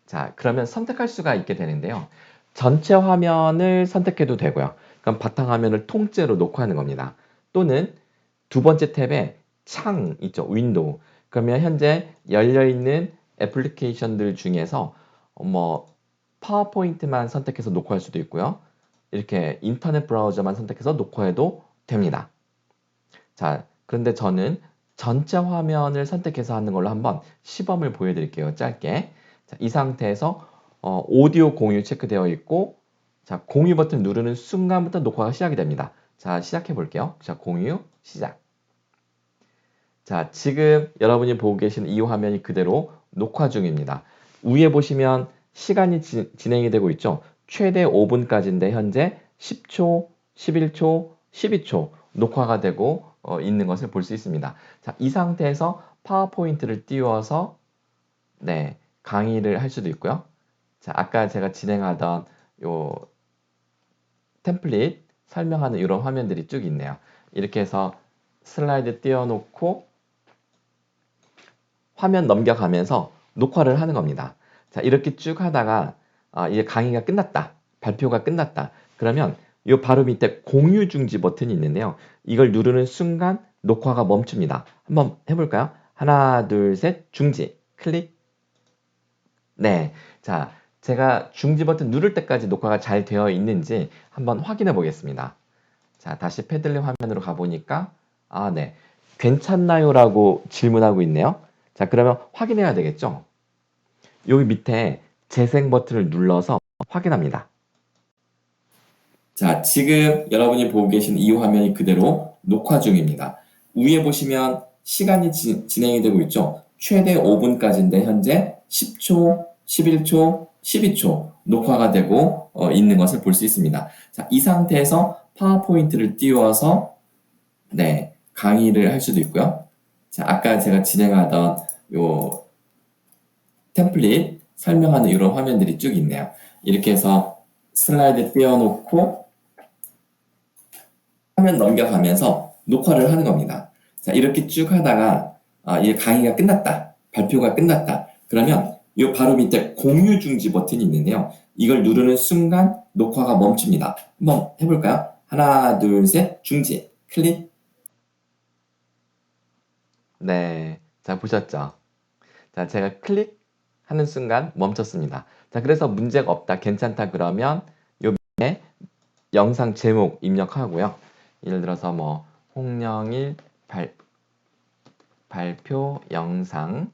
Speaker 2: 자, 그러면 선택할 수가 있게 되는데요. 전체 화면을 선택해도 되고요. 그럼 바탕화면을 통째로 녹화하는 겁니다. 또는 두 번째 탭에 창 있죠. 윈도우. 그러면 현재 열려있는 애플리케이션들 중에서 파워포인트만 선택해서 녹화할 수도 있고요. 이렇게 인터넷 브라우저만 선택해서 녹화해도 됩니다. 자, 그런데 저는 전체 화면을 선택해서 하는 걸로 한번 시범을 보여드릴게요. 짧게. 자, 이 상태에서 오디오 공유 체크되어 있고, 자, 공유 버튼 누르는 순간부터 녹화가 시작이 됩니다. 자, 시작해 볼게요. 자, 공유 시작. 자, 지금 여러분이 보고 계시는 이 화면이 그대로 녹화 중입니다. 위에 보시면 시간이 진행이 되고 있죠. 최대 5분까지인데 현재 10초, 11초, 12초 녹화가 되고 있는 것을 볼 수 있습니다. 자, 이 상태에서 파워포인트를 띄워서 강의를 할 수도 있고요. 자, 아까 제가 진행하던 요 템플릿 설명하는 이런 화면들이 쭉 있네요. 이렇게 해서 슬라이드 띄워놓고 화면 넘겨가면서 녹화를 하는 겁니다. 자, 이렇게 쭉 하다가 이제 강의가 끝났다. 발표가 끝났다. 그러면 이 바로 밑에 공유 중지 버튼이 있는데요. 이걸 누르는 순간 녹화가 멈춥니다. 한번 해볼까요? 하나, 둘, 셋, 중지. 클릭. 네. 자, 제가 중지 버튼 누를 때까지 녹화가 잘 되어 있는지 한번 확인해 보겠습니다. 자, 다시 패들렛 화면으로 가보니까, 네. 괜찮나요? 라고 질문하고 있네요. 자, 그러면 확인해야 되겠죠? 여기 밑에 재생 버튼을 눌러서 확인합니다. 자, 지금 여러분이 보고 계신 이 화면이 그대로 녹화 중입니다. 위에 보시면 시간이 진행이 되고 있죠. 최대 5분까지인데 현재 10초, 11초, 12초 녹화가 되고 있는 것을 볼 수 있습니다. 자, 이 상태에서 파워포인트를 띄워서 강의를 할 수도 있고요. 자, 아까 제가 진행하던 요 템플릿 설명하는 이런 화면들이 쭉 있네요. 이렇게 해서 슬라이드 띄워놓고 화면 넘겨가면서 녹화를 하는 겁니다. 자, 이렇게 쭉 하다가 이 강의가 끝났다. 발표가 끝났다. 그러면 이 바로 밑에 공유 중지 버튼이 있는데요. 이걸 누르는 순간 녹화가 멈춥니다. 한번 해볼까요? 하나, 둘, 셋, 중지. 클릭. 네. 자, 보셨죠? 자, 제가 클릭하는 순간 멈췄습니다. 자, 그래서 문제가 없다, 괜찮다 그러면 요 밑에 영상 제목 입력하고요. 예를 들어서 뭐 홍영일 발표 영상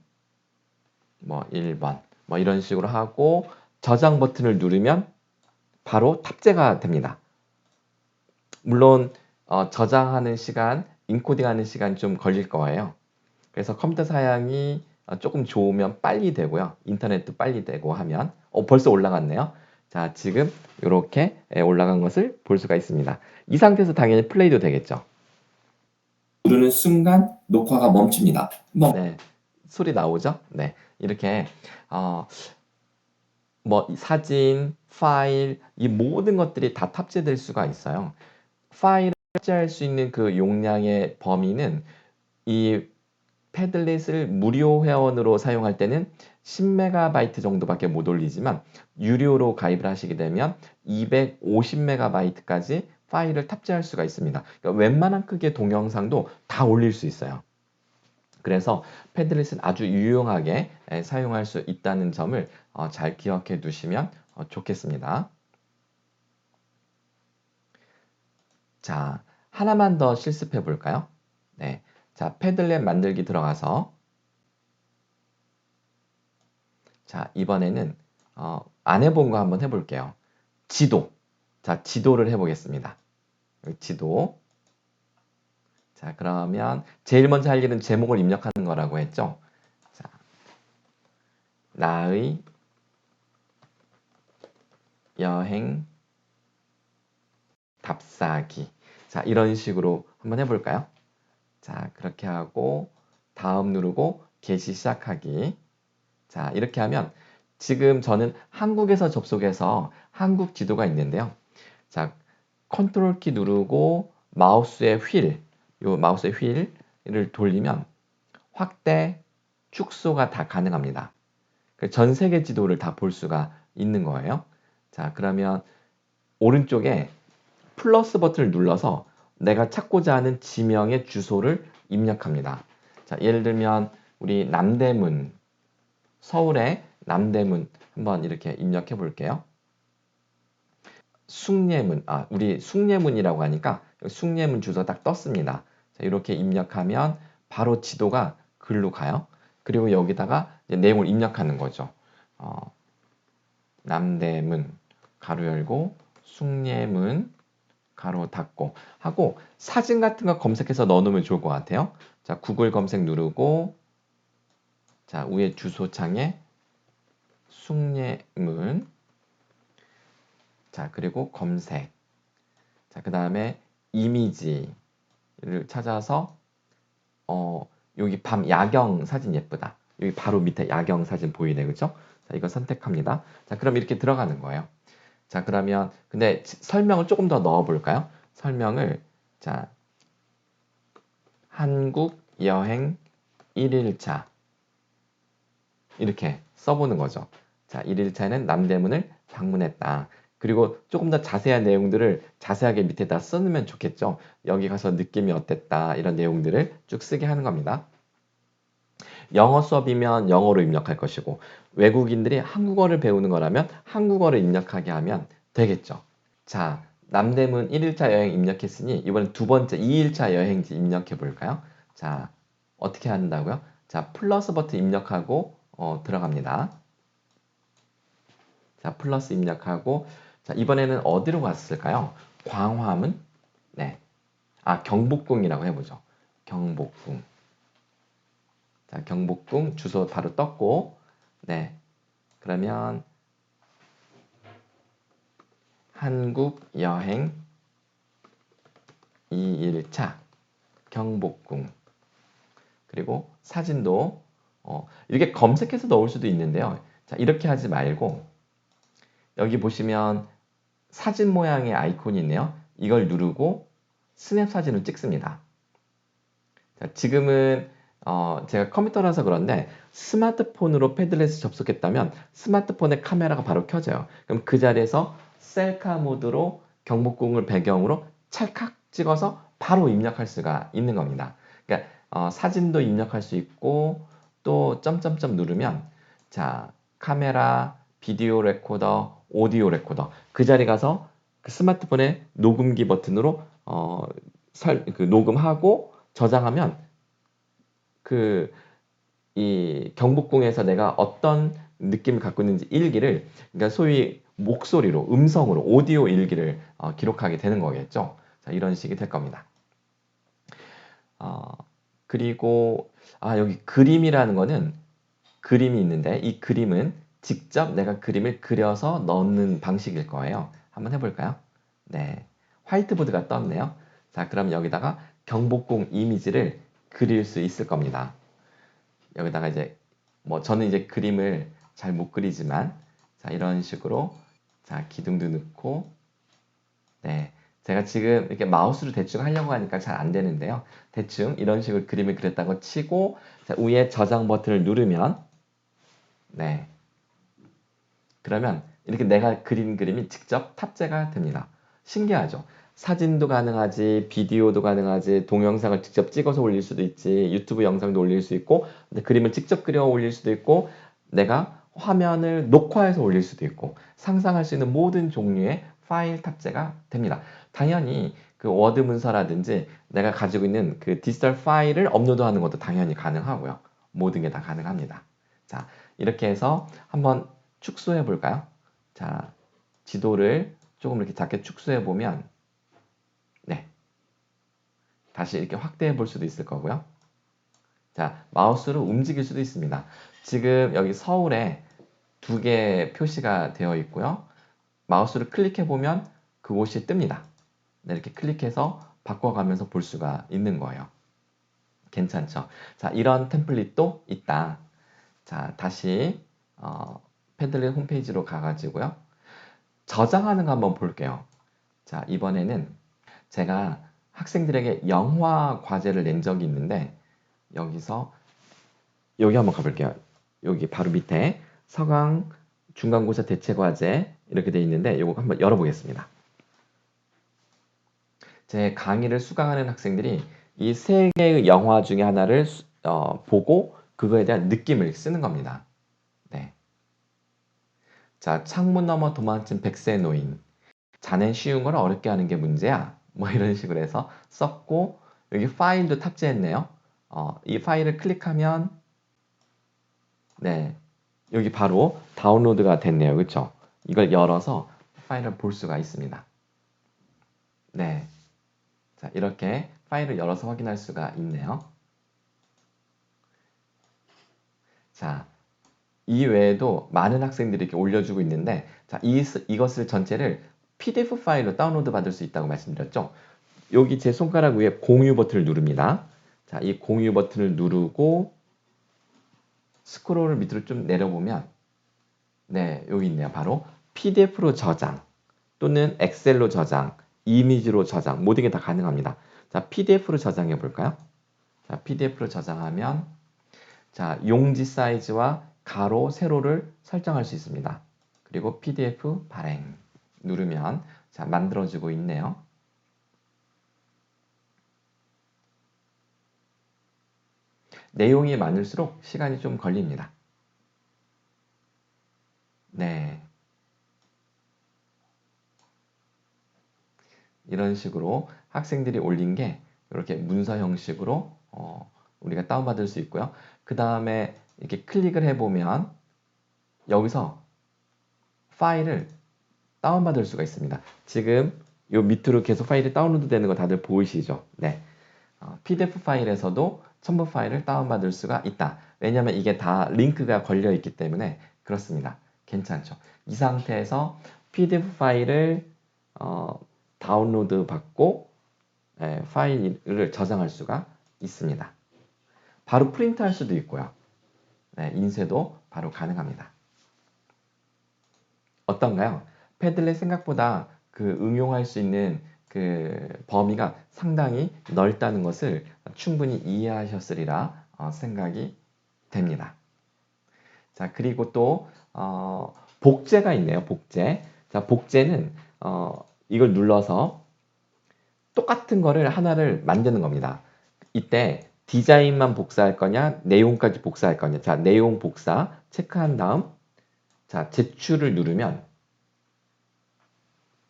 Speaker 2: 뭐 1번 뭐 이런 식으로 하고 저장 버튼을 누르면 바로 탑재가 됩니다. 물론 저장하는 시간, 인코딩하는 시간 좀 걸릴 거예요. 그래서 컴퓨터 사양이 조금 좋으면 빨리 되고요. 인터넷도 빨리 되고 하면 벌써 올라갔네요. 자, 지금 이렇게 올라간 것을 볼 수가 있습니다. 이 상태에서 당연히 플레이도 되겠죠. 누르는 순간 녹화가 멈춥니다. 네, 소리 나오죠? 네, 이렇게 뭐 사진, 파일, 이 모든 것들이 다 탑재될 수가 있어요. 파일을 탑재할 수 있는 그 용량의 범위는 이 패들릿을 무료 회원으로 사용할 때는 10MB 정도밖에 못 올리지만 유료로 가입을 하시게 되면 250MB까지 파일을 탑재할 수가 있습니다. 그러니까 웬만한 크기의 동영상도 다 올릴 수 있어요. 그래서 패들릿은 아주 유용하게 사용할 수 있다는 점을 잘 기억해 두시면 좋겠습니다. 자, 하나만 더 실습해 볼까요? 네. 자, 패들렛 만들기 들어가서 자, 이번에는 안 해본 거 한번 해볼게요. 지도. 자, 지도를 해보겠습니다. 여기 지도. 자, 그러면 제일 먼저 할 일은 제목을 입력하는 거라고 했죠. 자, 나의 여행 답사기. 자, 이런 식으로 한번 해볼까요? 자, 그렇게 하고 다음 누르고 게시 시작하기. 자, 이렇게 하면 지금 저는 한국에서 접속해서 한국 지도가 있는데요. 자, 컨트롤 키 누르고 마우스의 휠을 돌리면 확대, 축소가 다 가능합니다. 전 세계 지도를 다 볼 수가 있는 거예요. 자, 그러면 오른쪽에 플러스 버튼을 눌러서 내가 찾고자 하는 지명의 주소를 입력합니다. 자, 예를 들면 우리 남대문, 서울의 남대문 한번 이렇게 입력해 볼게요. 숭례문, 우리 숭례문이라고 하니까 숭례문 주소 딱 떴습니다. 자, 이렇게 입력하면 바로 지도가 글로 가요. 그리고 여기다가 이제 내용을 입력하는 거죠. 남대문 가로 열고 숭례문 가로 닫고 하고 사진 같은 거 검색해서 넣어놓으면 좋을 것 같아요. 자, 구글 검색 누르고 자, 위에 주소창에 숭례문 자, 그리고 검색 자, 그 다음에 이미지를 찾아서 여기 밤 야경 사진 예쁘다. 여기 바로 밑에 야경 사진 보이네, 그죠? 자, 이거 선택합니다. 자, 그럼 이렇게 들어가는 거예요. 자, 그러면 근데 설명을 조금 더 넣어 볼까요? 설명을 자, 한국 여행 1일차 이렇게 써보는 거죠. 자, 1일차는 남대문을 방문했다. 그리고 조금 더 자세한 내용들을 자세하게 밑에다 써놓으면 좋겠죠. 여기 가서 느낌이 어땠다 이런 내용들을 쭉 쓰게 하는 겁니다. 영어 수업이면 영어로 입력할 것이고 외국인들이 한국어를 배우는 거라면 한국어를 입력하게 하면 되겠죠. 자, 남대문 1일차 여행 입력했으니 이번엔 두 번째 2일차 여행지 입력해 볼까요? 자, 어떻게 한다고요? 자, 플러스 버튼 입력하고 들어갑니다. 자, 플러스 입력하고 자, 이번에는 어디로 갔을까요? 광화문? 네. 경복궁이라고 해보죠. 경복궁. 자, 경복궁 주소 바로 떴고 네. 그러면 한국 여행 2일차 경복궁. 그리고 사진도 이렇게 검색해서 넣을 수도 있는데요. 자, 이렇게 하지 말고 여기 보시면 사진 모양의 아이콘이 있네요. 이걸 누르고 스냅 사진을 찍습니다. 자, 지금은 제가 컴퓨터라서 그런데 스마트폰으로 패들렛을 접속했다면 스마트폰의 카메라가 바로 켜져요. 그럼 그 자리에서 셀카 모드로 경복궁을 배경으로 찰칵 찍어서 바로 입력할 수가 있는 겁니다. 그러니까 사진도 입력할 수 있고 또 점점점 누르면 자 카메라, 비디오 레코더, 오디오 레코더 그 자리 가서 그 스마트폰의 녹음기 버튼으로 녹음하고 저장하면 이 경복궁에서 내가 어떤 느낌을 갖고 있는지 일기를 그러니까 소위 목소리로 음성으로 오디오 일기를 기록하게 되는 거겠죠. 자, 이런 식이 될 겁니다. 그리고 여기 그림이라는 거는 그림이 있는데 이 그림은 직접 내가 그림을 그려서 넣는 방식일 거예요. 한번 해볼까요? 네, 화이트보드가 떴네요. 자, 그럼 여기다가 경복궁 이미지를 그릴 수 있을 겁니다. 여기다가 이제 저는 이제 그림을 잘 못 그리지만 자, 이런 식으로 자, 기둥도 넣고 네, 제가 지금 이렇게 마우스로 대충 하려고 하니까 잘 안 되는데요. 대충 이런 식으로 그림을 그렸다고 치고 자, 위에 저장 버튼을 누르면 네, 그러면 이렇게 내가 그린 그림이 직접 탑재가 됩니다. 신기하죠? 사진도 가능하지, 비디오도 가능하지, 동영상을 직접 찍어서 올릴 수도 있지, 유튜브 영상도 올릴 수 있고, 그림을 직접 그려 올릴 수도 있고, 내가 화면을 녹화해서 올릴 수도 있고, 상상할 수 있는 모든 종류의 파일 탑재가 됩니다. 당연히 그 워드 문서라든지 내가 가지고 있는 그 디지털 파일을 업로드하는 것도 당연히 가능하고요. 모든 게 다 가능합니다. 자, 이렇게 해서 한번 축소해 볼까요? 자, 지도를 조금 이렇게 작게 축소해 보면 네, 다시 이렇게 확대해 볼 수도 있을 거고요. 자, 마우스로 움직일 수도 있습니다. 지금 여기 서울에 2개 표시가 되어 있고요. 마우스를 클릭해 보면 그곳이 뜹니다. 네, 이렇게 클릭해서 바꿔가면서 볼 수가 있는 거예요. 괜찮죠? 자, 이런 템플릿도 있다. 자, 다시 패들렛 홈페이지로 가가지고요. 저장하는 거 한번 볼게요. 자, 이번에는 제가 학생들에게 영화 과제를 낸 적이 있는데 여기서 여기 한번 가볼게요. 여기 바로 밑에 서강 중간고사 대체과제 이렇게 돼 있는데 이거 한번 열어보겠습니다. 제 강의를 수강하는 학생들이 이 3개의 영화 중에 하나를 보고 그거에 대한 느낌을 쓰는 겁니다. 네. 자, 창문 너머 도망친 백세 노인. 자넨 쉬운 걸 어렵게 하는 게 문제야. 뭐 이런 식으로 해서 썼고 여기 파일도 탑재했네요. 이 파일을 클릭하면 네, 여기 바로 다운로드가 됐네요. 그렇죠? 이걸 열어서 파일을 볼 수가 있습니다. 네, 자 이렇게 파일을 열어서 확인할 수가 있네요. 자, 이 외에도 많은 학생들이 이렇게 올려주고 있는데 자, 이것을 전체를 PDF 파일로 다운로드 받을 수 있다고 말씀드렸죠. 여기 제 손가락 위에 공유 버튼을 누릅니다. 자, 이 공유 버튼을 누르고 스크롤을 밑으로 좀 내려보면 네, 여기 있네요. 바로 PDF로 저장 또는 엑셀로 저장, 이미지로 저장 모든 게 다 가능합니다. 자, PDF로 저장해 볼까요? 자, PDF로 저장하면 자, 용지 사이즈와 가로, 세로를 설정할 수 있습니다. 그리고 PDF 발행 누르면 자, 만들어지고 있네요. 내용이 많을수록 시간이 좀 걸립니다. 네. 이런 식으로 학생들이 올린 게 이렇게 문서 형식으로 우리가 다운받을 수 있고요. 그 다음에 이렇게 클릭을 해보면 여기서 파일을 다운받을 수가 있습니다. 지금 요 밑으로 계속 파일이 다운로드 되는 거 다들 보이시죠? 네. PDF 파일에서도 첨부 파일을 다운받을 수가 있다. 왜냐하면 이게 다 링크가 걸려 있기 때문에 그렇습니다. 괜찮죠? 이 상태에서 PDF 파일을 다운로드 받고 파일을 저장할 수가 있습니다. 바로 프린트할 수도 있고요. 인쇄도 바로 가능합니다. 어떤가요? 패들렛 생각보다 그 응용할 수 있는 그 범위가 상당히 넓다는 것을 충분히 이해하셨으리라 생각이 됩니다. 자, 그리고 또 복제가 있네요. 복제. 자, 복제는 이걸 눌러서 똑같은 거를 하나를 만드는 겁니다. 이때 디자인만 복사할 거냐, 내용까지 복사할 거냐. 자, 내용 복사 체크한 다음 자, 제출을 누르면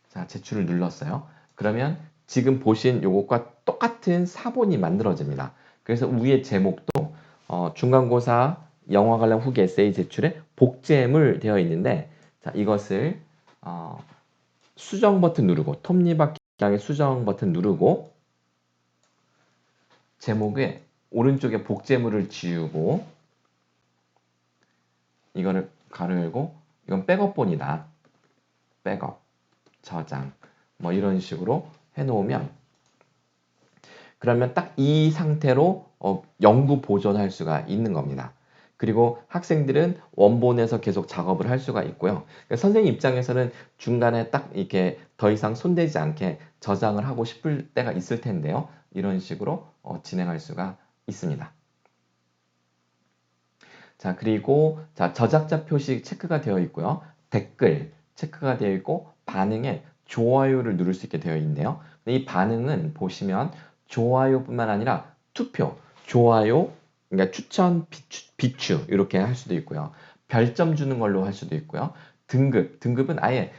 Speaker 2: 자, 제출을 눌렀어요. 그러면 지금 보신 요것과 똑같은 사본이 만들어집니다. 그래서 위에 제목도 중간고사 영어 관련 후기 에세이 제출에 복제물 되어 있는데 자, 이것을 수정 버튼 누르고 톱니바퀴 향의 수정 버튼 누르고 제목에 오른쪽에 복제물을 지우고 이거를 가로 열고 이건 백업본이다. 백업, 저장 뭐 이런 식으로 해놓으면 그러면 딱 이 상태로 영구 보존할 수가 있는 겁니다. 그리고 학생들은 원본에서 계속 작업을 할 수가 있고요. 그러니까 선생님 입장에서는 중간에 딱 이렇게 더 이상 손대지 않게 저장을 하고 싶을 때가 있을 텐데요. 이런 식으로 진행할 수가 있습니다. 자, 그리고 자, 저작자 표시 체크가 되어 있고요. 댓글 체크가 되어 있고 반응에 좋아요를 누를 수 있게 되어 있네요. 이 반응은 보시면 좋아요뿐만 아니라 투표, 좋아요, 그러니까 추천, 비추 이렇게 할 수도 있고요. 별점 주는 걸로 할 수도 있고요. 등급은 아예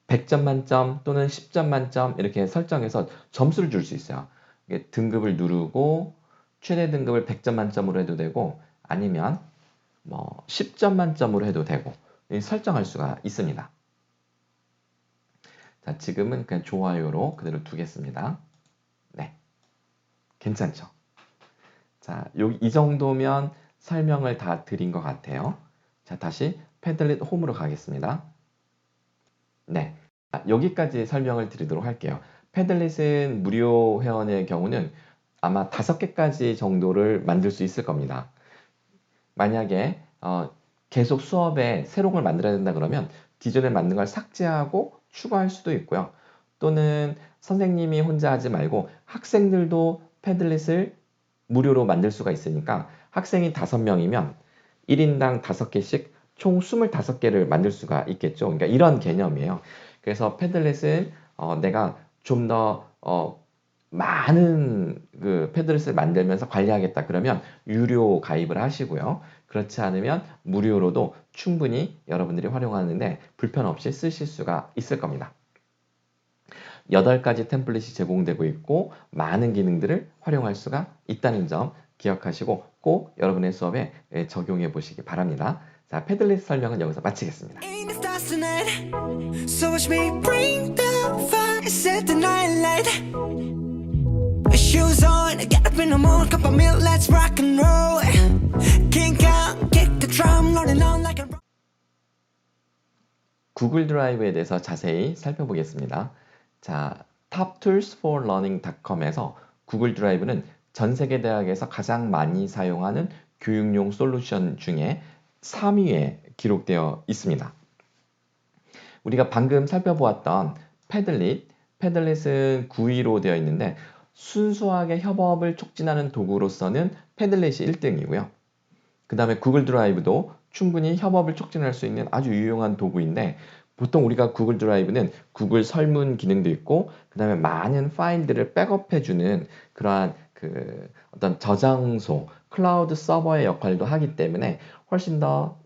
Speaker 2: 100점 만점 또는 10점 만점 이렇게 설정해서 점수를 줄 수 있어요. 등급을 누르고 최대 등급을 100점 만점으로 해도 되고 아니면 뭐 10점 만점으로 해도 되고 설정할 수가 있습니다. 자, 지금은 그냥 좋아요로 그대로 두겠습니다. 네, 괜찮죠? 자, 이 정도면 설명을 다 드린 것 같아요. 자, 다시 패들렛 홈으로 가겠습니다. 네, 여기까지 설명을 드리도록 할게요. 패들렛은 무료 회원의 경우는 아마 5개까지 정도를 만들 수 있을 겁니다. 만약에 계속 수업에 새로운 걸 만들어야 된다 그러면 기존에 만든 걸 삭제하고 추가할 수도 있고요. 또는 선생님이 혼자 하지 말고 학생들도 패들렛을 무료로 만들 수가 있으니까 학생이 5명이면 1인당 5개씩 총 25개를 만들 수가 있겠죠. 그러니까 이런 개념이에요. 그래서 패들렛은 내가 좀 더 많은 그 패들렛을 만들면서 관리하겠다 그러면 유료 가입을 하시고요. 그렇지 않으면 무료로도 충분히 여러분들이 활용하는데 불편 없이 쓰실 수가 있을 겁니다. 8가지 템플릿이 제공되고 있고 많은 기능들을 활용할 수가 있다는 점 기억하시고 꼭 여러분의 수업에 적용해 보시기 바랍니다. 자, 패들렛 설명은 여기서 마치겠습니다.
Speaker 1: Ain't it stars tonight? So watch me bring the fire, set the night light. Shoes on, get up in the morning, cup of milk, let's rock and roll. Kink out, kick the drum, rolling on like a.
Speaker 2: 구글 드라이브에 대해서 자세히 살펴보겠습니다. 자, toptoolsforlearning.com에서 구글 드라이브는 전 세계 대학에서 가장 많이 사용하는 교육용 솔루션 중에 3위에 기록되어 있습니다. 우리가 방금 살펴보았던 패들렛은 9위로 되어 있는데 순수하게 협업을 촉진하는 도구로서는 패들렛이 1등이고요. 그 다음에 구글 드라이브도 충분히 협업을 촉진할 수 있는 아주 유용한 도구인데 보통 우리가 구글 드라이브는 구글 설문 기능도 있고 그 다음에 많은 파일들을 백업해주는 그러한 그 어떤 저장소, 클라우드 서버의 역할도 하기 때문에 훨씬 더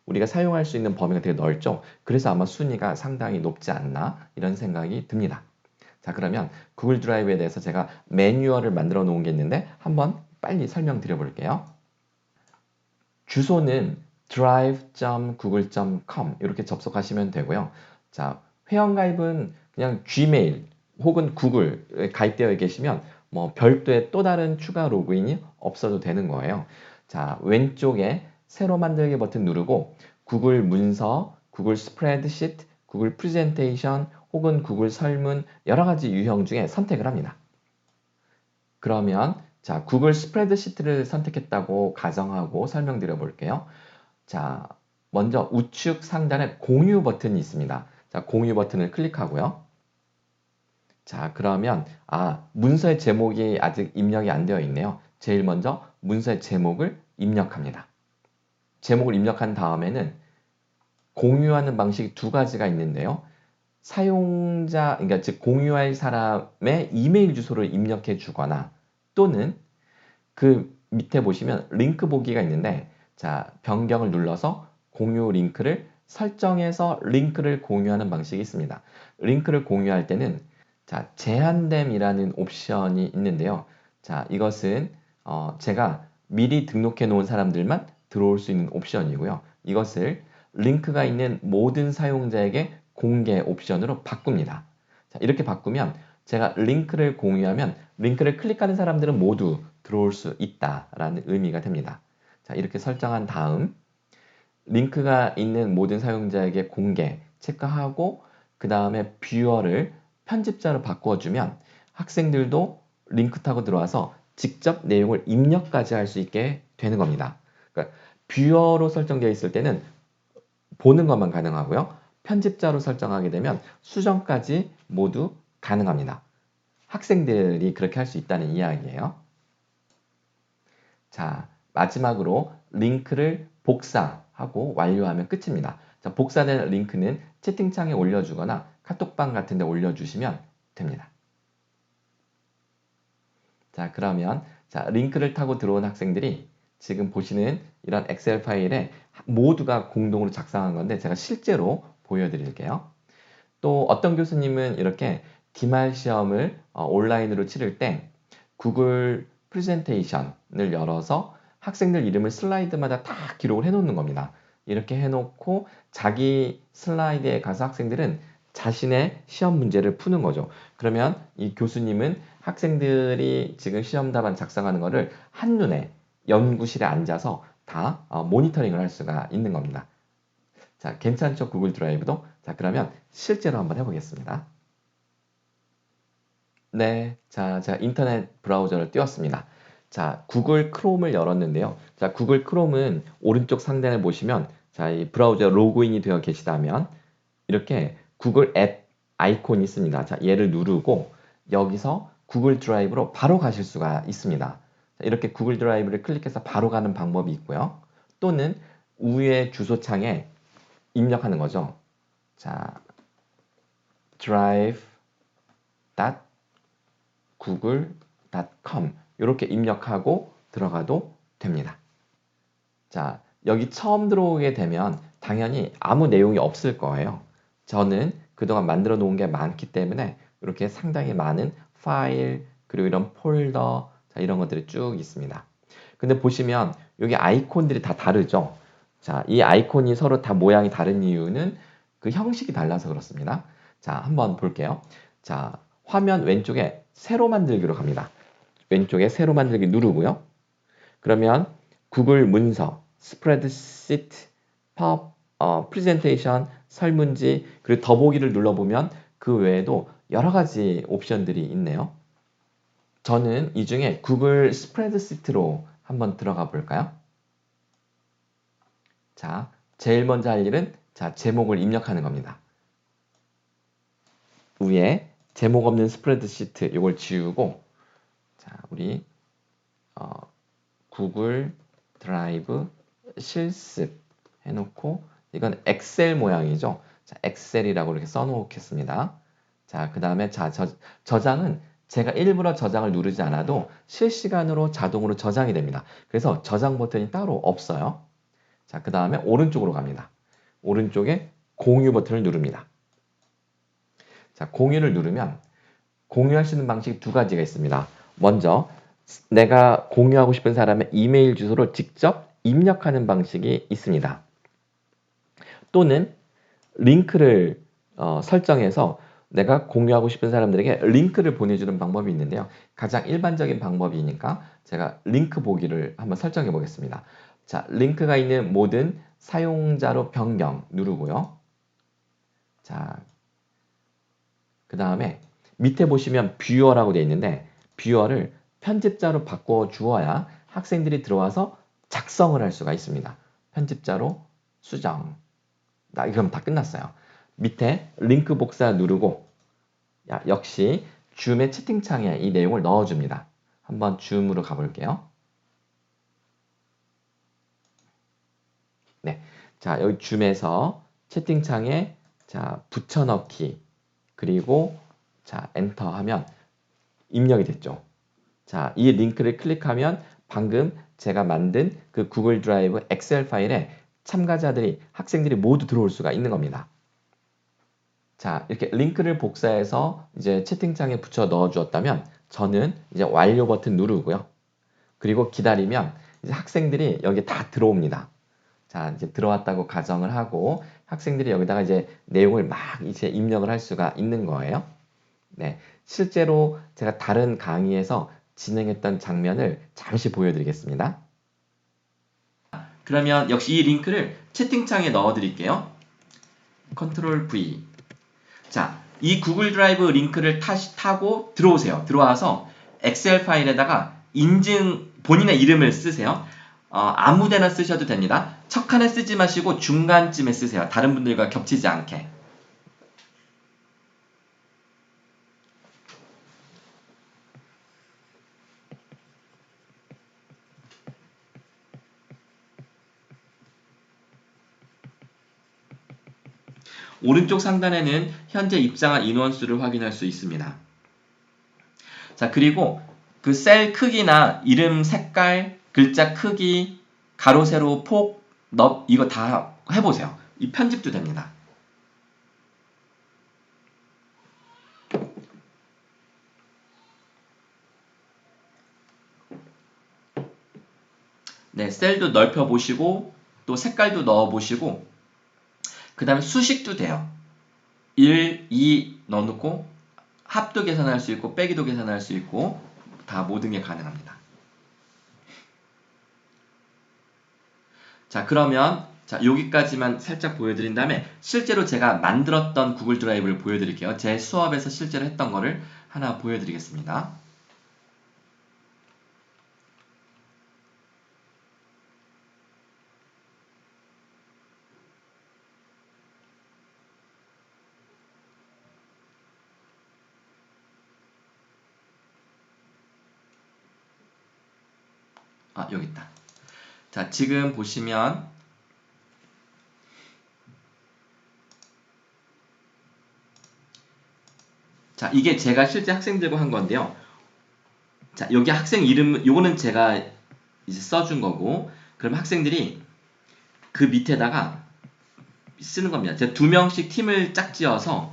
Speaker 2: 우리가 사용할 수 있는 범위가 되게 넓죠. 그래서 아마 순위가 상당히 높지 않나 이런 생각이 듭니다. 자, 그러면 구글 드라이브에 대해서 제가 매뉴얼을 만들어 놓은 게 있는데 한번 빨리 설명드려 볼게요. 주소는 drive.google.com 이렇게 접속하시면 되고요. 자, 회원가입은 그냥 Gmail 혹은 구글에 가입되어 계시면 뭐 별도의 또 다른 추가 로그인이 없어도 되는 거예요. 자, 왼쪽에 새로 만들기 버튼 누르고 구글 문서, 구글 스프레드시트, 구글 프레젠테이션 혹은 구글 설문 여러 가지 유형 중에 선택을 합니다. 그러면 자, 구글 스프레드시트를 선택했다고 가정하고 설명드려 볼게요. 자, 먼저 우측 상단에 공유 버튼이 있습니다. 자, 공유 버튼을 클릭하고요. 자, 그러면 문서의 제목이 아직 입력이 안 되어 있네요. 제일 먼저 문서의 제목을 입력합니다. 제목을 입력한 다음에는 공유하는 방식이 두 가지가 있는데요. 사용자, 그러니까 즉 공유할 사람의 이메일 주소를 입력해 주거나 또는 그 밑에 보시면 링크 보기가 있는데 자, 변경을 눌러서 공유 링크를 설정해서 링크를 공유하는 방식이 있습니다. 링크를 공유할 때는 자, 제한됨이라는 옵션이 있는데요. 자, 이것은 제가 미리 등록해 놓은 사람들만 들어올 수 있는 옵션이고요. 이것을 링크가 있는 모든 사용자에게 공개 옵션으로 바꿉니다. 자, 이렇게 바꾸면 제가 링크를 공유하면 링크를 클릭하는 사람들은 모두 들어올 수 있다라는 의미가 됩니다. 자, 이렇게 설정한 다음 링크가 있는 모든 사용자에게 공개 체크하고 그 다음에 뷰어를 편집자로 바꿔주면 학생들도 링크 타고 들어와서 직접 내용을 입력까지 할 수 있게 되는 겁니다. 그러니까 뷰어로 설정되어 있을 때는 보는 것만 가능하고요. 편집자로 설정하게 되면 수정까지 모두 가능합니다. 학생들이 그렇게 할 수 있다는 이야기예요. 자, 마지막으로 링크를 복사하고 완료하면 끝입니다. 자, 복사된 링크는 채팅창에 올려주거나 카톡방 같은 데 올려주시면 됩니다. 자, 그러면 자, 링크를 타고 들어온 학생들이 지금 보시는 이런 엑셀 파일에 모두가 공동으로 작성한 건데 제가 실제로 보여드릴게요. 또 어떤 교수님은 이렇게 기말 시험을 온라인으로 치를 때 구글 프레젠테이션을 열어서 학생들 이름을 슬라이드마다 다 기록을 해놓는 겁니다. 이렇게 해놓고 자기 슬라이드에 가서 학생들은 자신의 시험 문제를 푸는 거죠. 그러면 이 교수님은 학생들이 지금 시험 답안 작성하는 거를 한눈에 연구실에 앉아서 다 모니터링을 할 수가 있는 겁니다. 자, 괜찮죠? 구글 드라이브도? 자, 그러면 실제로 한번 해보겠습니다. 네, 자, 제가 인터넷 브라우저를 띄웠습니다. 자, 구글 크롬을 열었는데요. 자, 구글 크롬은 오른쪽 상단에 보시면 자, 이 브라우저 로그인이 되어 계시다면 이렇게 구글 앱 아이콘이 있습니다. 자, 얘를 누르고 여기서 구글 드라이브로 바로 가실 수가 있습니다. 자, 이렇게 구글 드라이브를 클릭해서 바로 가는 방법이 있고요. 또는 위에 주소창에 입력하는 거죠. 자, drive.google.com 이렇게 입력하고 들어가도 됩니다. 자, 여기 처음 들어오게 되면 당연히 아무 내용이 없을 거예요. 저는 그동안 만들어 놓은 게 많기 때문에 이렇게 상당히 많은 파일 그리고 이런 폴더 자, 이런 것들이 쭉 있습니다. 근데 보시면 여기 아이콘들이 다 다르죠. 자, 이 아이콘이 서로 다 모양이 다른 이유는 그 형식이 달라서 그렇습니다. 자, 한번 볼게요. 자, 화면 왼쪽에 새로 만들기로 갑니다. 왼쪽에 새로 만들기 누르고요. 그러면 구글 문서, 스프레드시트, 프레젠테이션, 설문지, 그리고 더보기를 눌러보면 그 외에도 여러 가지 옵션들이 있네요. 저는 이 중에 구글 스프레드시트로 한번 들어가 볼까요? 자, 제일 먼저 할 일은 자, 제목을 입력하는 겁니다. 위에 제목 없는 스프레드시트 이걸 지우고 자, 우리 구글 드라이브 실습 해놓고 이건 엑셀 모양이죠. 자, 엑셀이라고 이렇게 써놓겠습니다. 자, 그 다음에 자, 저장은 제가 일부러 저장을 누르지 않아도 실시간으로 자동으로 저장이 됩니다. 그래서 저장 버튼이 따로 없어요. 자, 그 다음에 오른쪽으로 갑니다. 오른쪽에 공유 버튼을 누릅니다. 자, 공유를 누르면 공유할 수 있는 방식이 두 가지가 있습니다. 먼저 내가 공유하고 싶은 사람의 이메일 주소를 직접 입력하는 방식이 있습니다. 또는 링크를 설정해서 내가 공유하고 싶은 사람들에게 링크를 보내주는 방법이 있는데요. 가장 일반적인 방법이니까 제가 링크 보기를 한번 설정해 보겠습니다. 자, 링크가 있는 모든 사용자로 변경 누르고요. 자, 그 다음에 밑에 보시면 뷰어라고 되어 있는데 뷰어를 편집자로 바꿔 주어야 학생들이 들어와서 작성을 할 수가 있습니다. 편집자로 수정. 그럼 다 끝났어요. 밑에 링크 복사 누르고 역시 줌의 채팅창에 이 내용을 넣어줍니다. 한번 줌으로 가볼게요. 네, 자 여기 줌에서 채팅창에 자 붙여넣기 그리고 자 엔터 하면 입력이 됐죠. 자, 이 링크를 클릭하면 방금 제가 만든 그 구글 드라이브 엑셀 파일에 참가자들이 학생들이 모두 들어올 수가 있는 겁니다. 자, 이렇게 링크를 복사해서 이제 채팅창에 붙여 넣어 주었다면 저는 이제 완료 버튼 누르고요. 그리고 기다리면 이제 학생들이 여기 다 들어옵니다. 자, 이제 들어왔다고 가정을 하고 학생들이 여기다가 이제 내용을 막 이제 입력을 할 수가 있는 거예요. 네, 실제로 제가 다른 강의에서 진행했던 장면을 잠시 보여드리겠습니다. 그러면 역시 이 링크를 채팅창에 넣어드릴게요. 컨트롤 V. 자, 이 구글 드라이브 링크를 타고 들어오세요. 들어와서 엑셀 파일에다가 인증 본인의 이름을 쓰세요. 아무데나 쓰셔도 됩니다. 첫 칸에 쓰지 마시고 중간쯤에 쓰세요. 다른 분들과 겹치지 않게. 오른쪽 상단에는 현재 입장한 인원수를 확인할 수 있습니다. 자, 그리고 그 셀 크기나 이름 색깔, 글자 크기, 가로, 세로, 폭, 이거 다 해보세요. 이 편집도 됩니다. 네, 셀도 넓혀보시고 또 색깔도 넣어보시고 그 다음에 수식도 돼요. 1, 2 넣어놓고 합도 계산할 수 있고 빼기도 계산할 수 있고 다 모든 게 가능합니다. 자, 그러면 자 여기까지만 살짝 보여드린 다음에 실제로 제가 만들었던 구글 드라이브를 보여드릴게요. 제 수업에서 실제로 했던 거를 하나 보여드리겠습니다. 여기 있다. 자, 지금 보시면 자, 이게 제가 실제 학생들과 한 건데요. 자, 여기 학생 이름, 요거는 제가 이제 써준 거고, 그럼 학생들이 그 밑에다가 쓰는 겁니다. 제가 2명씩 팀을 짝지어서,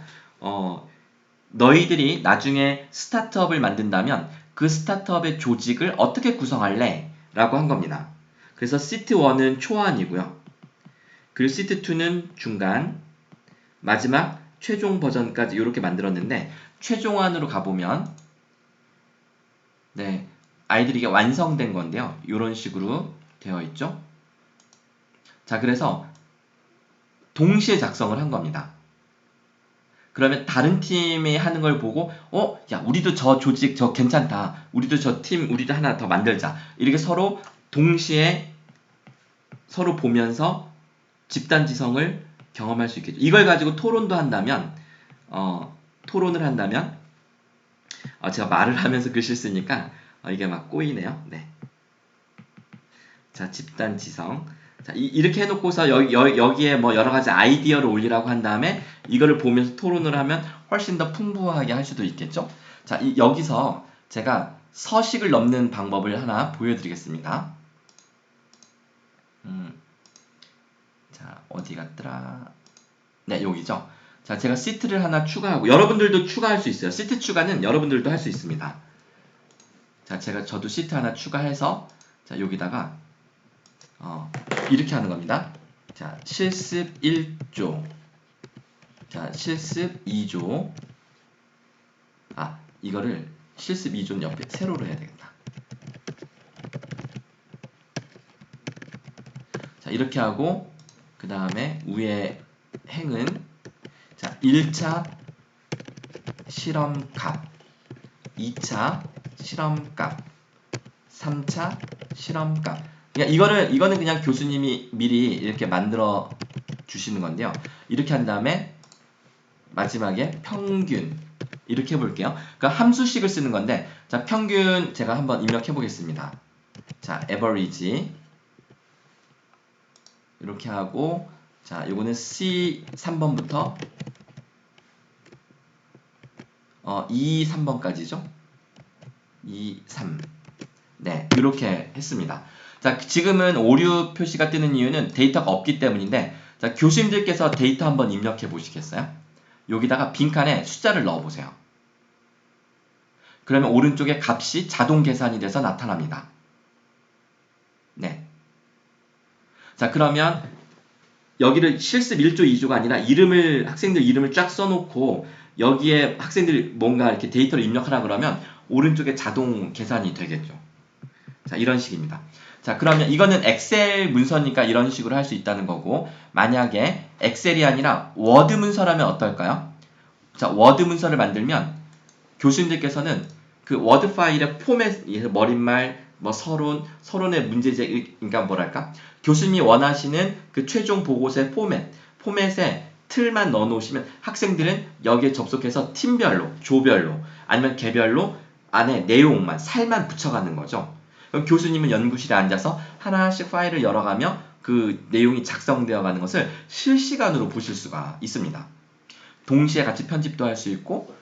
Speaker 2: 너희들이 나중에 스타트업을 만든다면 그 스타트업의 조직을 어떻게 구성할래? 라고 한 겁니다. 그래서 시트 1은 초안이고요. 그리고 시트 2는 중간, 마지막 최종 버전까지 이렇게 만들었는데, 최종안으로 가보면 네, 아이들이 이게 완성된 건데요. 이런 식으로 되어 있죠. 자, 그래서 동시에 작성을 한 겁니다. 그러면 다른 팀이 하는 걸 보고 야, 우리도 저 조직 저 괜찮다. 우리도 저 팀 우리도 하나 더 만들자. 이렇게 서로 동시에 서로 보면서 집단지성을 경험할 수 있겠죠. 이걸 가지고 토론도 한다면 토론을 한다면 제가 말을 하면서 글씨 쓰니까 이게 막 꼬이네요. 네. 자, 집단지성. 자, 이렇게 해놓고서 여기에 뭐 여러 가지 아이디어를 올리라고 한 다음에 이거를 보면서 토론을 하면 훨씬 더 풍부하게 할 수도 있겠죠. 자, 여기서 제가 서식을 넣는 방법을 하나 보여드리겠습니다. 자, 어디 갔더라? 네, 여기죠. 자, 제가 시트를 하나 추가하고 여러분들도 추가할 수 있어요. 시트 추가는 여러분들도 할 수 있습니다. 자, 저도 시트 하나 추가해서 자, 여기다가 이렇게 하는 겁니다. 자, 실습 1조. 자, 실습 2조. 이거를 실습 2조는 옆에 세로로 해야 되겠다. 자, 이렇게 하고 그 다음에 위에 행은 자, 1차 실험값, 2차 실험값, 3차 실험값. 그러니까 이거는 그냥 교수님이 미리 이렇게 만들어 주시는 건데요. 이렇게 한 다음에 마지막에 평균 이렇게 해볼게요. 그러니까 함수식을 쓰는 건데, 자, 평균 제가 한번 입력해 보겠습니다. 자, average 이렇게 하고, 자, 요거는 C 3번부터 2, 3번까지죠. 2, 3. 네, 이렇게 했습니다. 자, 지금은 오류 표시가 뜨는 이유는 데이터가 없기 때문인데, 자, 교수님들께서 데이터 한번 입력해 보시겠어요? 여기다가 빈칸에 숫자를 넣어 보세요. 그러면 오른쪽에 값이 자동 계산이 돼서 나타납니다. 네. 자, 그러면 여기를 실습 1조, 2조가 아니라 학생들 이름을 쫙 써놓고 여기에 학생들이 뭔가 이렇게 데이터를 입력하라 그러면 오른쪽에 자동 계산이 되겠죠. 자, 이런 식입니다. 자, 그러면 이거는 엑셀 문서니까 이런 식으로 할 수 있다는 거고, 만약에 엑셀이 아니라 워드 문서라면 어떨까요? 자, 워드 문서를 만들면 교수님들께서는 그 워드 파일의 포맷, 머릿말, 뭐 서론의 문제제, 그러니까 뭐랄까? 교수님이 원하시는 그 최종 보고서의 포맷에 틀만 넣어 놓으시면 학생들은 여기에 접속해서 팀별로, 조별로, 아니면 개별로 안에 내용만, 살만 붙여가는 거죠. 그럼 교수님은 연구실에 앉아서 하나씩 파일을 열어가며 그 내용이 작성되어 가는 것을 실시간으로 보실 수가 있습니다. 동시에 같이 편집도 할 수 있고,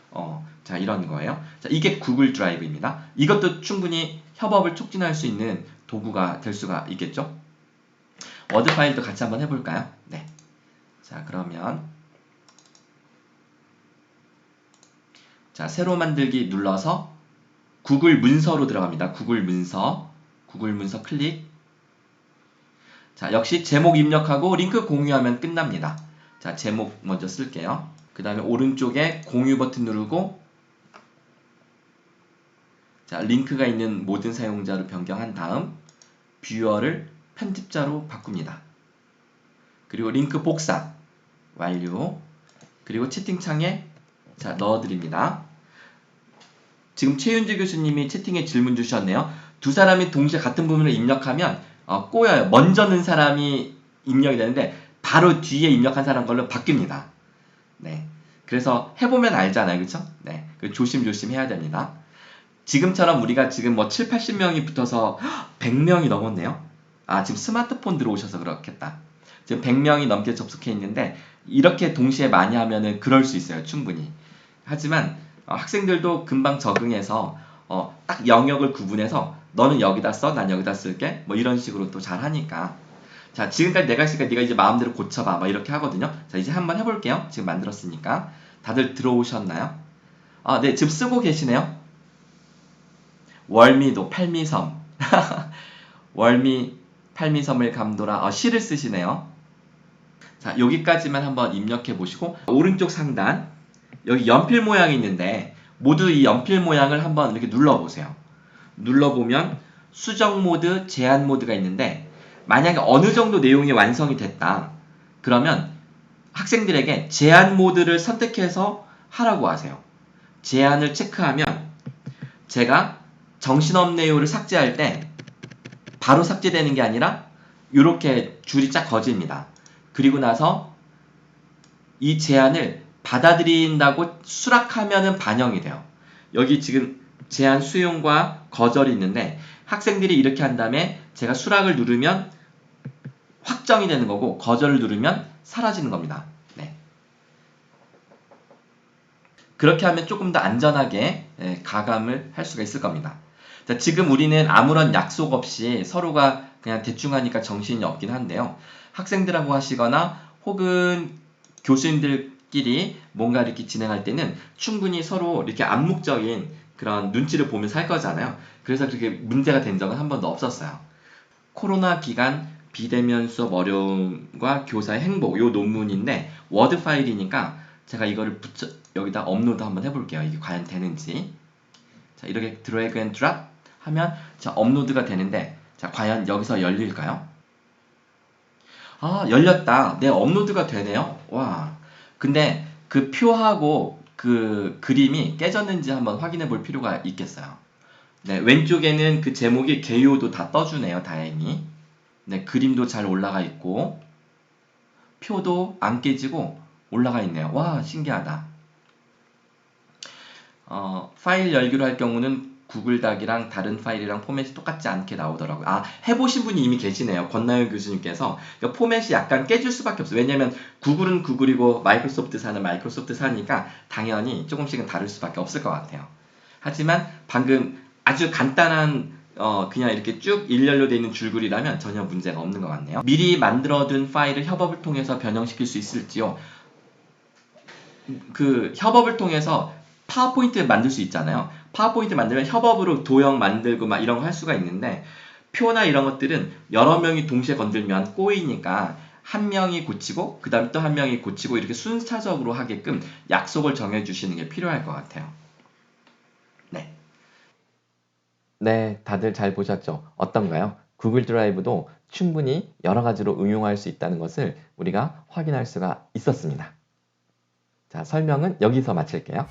Speaker 2: 자, 이런 거예요. 자, 이게 구글 드라이브입니다. 이것도 충분히 협업을 촉진할 수 있는 도구가 될 수가 있겠죠. 워드 파일도 같이 한번 해볼까요? 네. 자, 그러면 자, 새로 만들기 눌러서 구글 문서로 들어갑니다. 구글 문서 클릭. 자, 역시 제목 입력하고 링크 공유하면 끝납니다. 자, 제목 먼저 쓸게요. 그 다음에 오른쪽에 공유 버튼 누르고, 자, 링크가 있는 모든 사용자로 변경한 다음 뷰어를 편집자로 바꿉니다. 그리고 링크 복사 완료. 그리고 채팅창에 자, 넣어드립니다. 지금 최윤주 교수님이 채팅에 질문 주셨네요. 두 사람이 동시에 같은 부분을 입력하면 꼬여요. 먼저 넣은 사람이 입력이 되는데 바로 뒤에 입력한 사람 걸로 바뀝니다. 네, 그래서 해보면 알잖아요, 그렇죠? 네, 조심조심 해야 됩니다. 지금처럼 우리가 지금 뭐 7, 80명이 붙어서 100명이 넘었네요. 아, 지금 스마트폰 들어오셔서 그렇겠다. 지금 100명이 넘게 접속해 있는데 이렇게 동시에 많이 하면은 그럴 수 있어요, 충분히. 하지만 학생들도 금방 적응해서 딱 영역을 구분해서 너는 여기다 써, 난 여기다 쓸게, 뭐 이런 식으로 또 잘 하니까. 자, 지금까지 내가 했으니까 네가 이제 마음대로 고쳐봐, 막 이렇게 하거든요. 자, 이제 한번 해볼게요. 지금 만들었으니까. 다들 들어오셨나요? 아, 네, 지금 쓰고 계시네요. 월미도 팔미섬 월미 팔미섬을 감도라. 시를 쓰시네요. 자, 여기까지만 한번 입력해 보시고, 오른쪽 상단 여기 연필 모양이 있는데 모두 이 연필 모양을 한번 이렇게 눌러보세요. 눌러보면 수정 모드, 제한 모드가 있는데, 만약에 어느 정도 내용이 완성이 됐다 그러면 학생들에게 제한 모드를 선택해서 하라고 하세요. 제한을 체크하면 제가 정신없네요를 삭제할 때 바로 삭제되는 게 아니라 이렇게 줄이 쫙 거집니다. 그리고 나서 이 제한을 받아들인다고 수락하면은 반영이 돼요. 여기 지금 제한 수용과 거절이 있는데 학생들이 이렇게 한 다음에 제가 수락을 누르면 확정이 되는 거고, 거절을 누르면 사라지는 겁니다. 네. 그렇게 하면 조금 더 안전하게 가감을 할 수가 있을 겁니다. 자, 지금 우리는 아무런 약속 없이 서로가 그냥 대충 하니까 정신이 없긴 한데요. 학생들하고 하시거나 혹은 교수님들끼리 뭔가 이렇게 진행할 때는 충분히 서로 이렇게 암묵적인 그런 눈치를 보면서 할 거잖아요. 그래서 그렇게 문제가 된 적은 한 번도 없었어요. 코로나 기간 비대면 수업 어려움과 교사의 행복, 요 논문인데 워드 파일이니까 제가 이거를 여기다 업로드 한번 해볼게요. 이게 과연 되는지. 자, 이렇게 드래그 앤 드랍 하면 자, 업로드가 되는데, 자, 과연 여기서 열릴까요? 아, 열렸다. 네, 업로드가 되네요. 와. 근데 그 표하고 그 그림이 깨졌는지 한번 확인해 볼 필요가 있겠어요. 네, 왼쪽에는 그 제목이 개요도 다 떠주네요. 다행히. 네, 그림도 잘 올라가 있고 표도 안 깨지고 올라가 있네요. 와, 신기하다. 파일 열기로 할 경우는 구글 닥이랑 다른 파일이랑 포맷이 똑같지 않게 나오더라고요. 아, 해보신 분이 이미 계시네요. 권나영 교수님께서. 그러니까 포맷이 약간 깨질 수밖에 없어요. 왜냐면 구글은 구글이고 마이크로소프트사는 마이크로소프트사니까 당연히 조금씩은 다를 수밖에 없을 것 같아요. 하지만 방금 아주 간단한 그냥 이렇게 쭉 일렬로 되어 있는 줄글이라면 전혀 문제가 없는 것 같네요. 미리 만들어둔 파일을 협업을 통해서 변형시킬 수 있을지요? 그 협업을 통해서 파워포인트 만들 수 있잖아요. 파워포인트 만들면 협업으로 도형 만들고 막 이런 거 할 수가 있는데 표나 이런 것들은 여러 명이 동시에 건들면 꼬이니까 한 명이 고치고 그 다음에 또 한 명이 고치고 이렇게 순차적으로 하게끔 약속을 정해주시는 게 필요할 것 같아요. 네. 네, 다들 잘 보셨죠? 어떤가요? 구글 드라이브도 충분히 여러 가지로 응용할 수 있다는 것을 우리가 확인할 수가 있었습니다. 자, 설명은 여기서 마칠게요.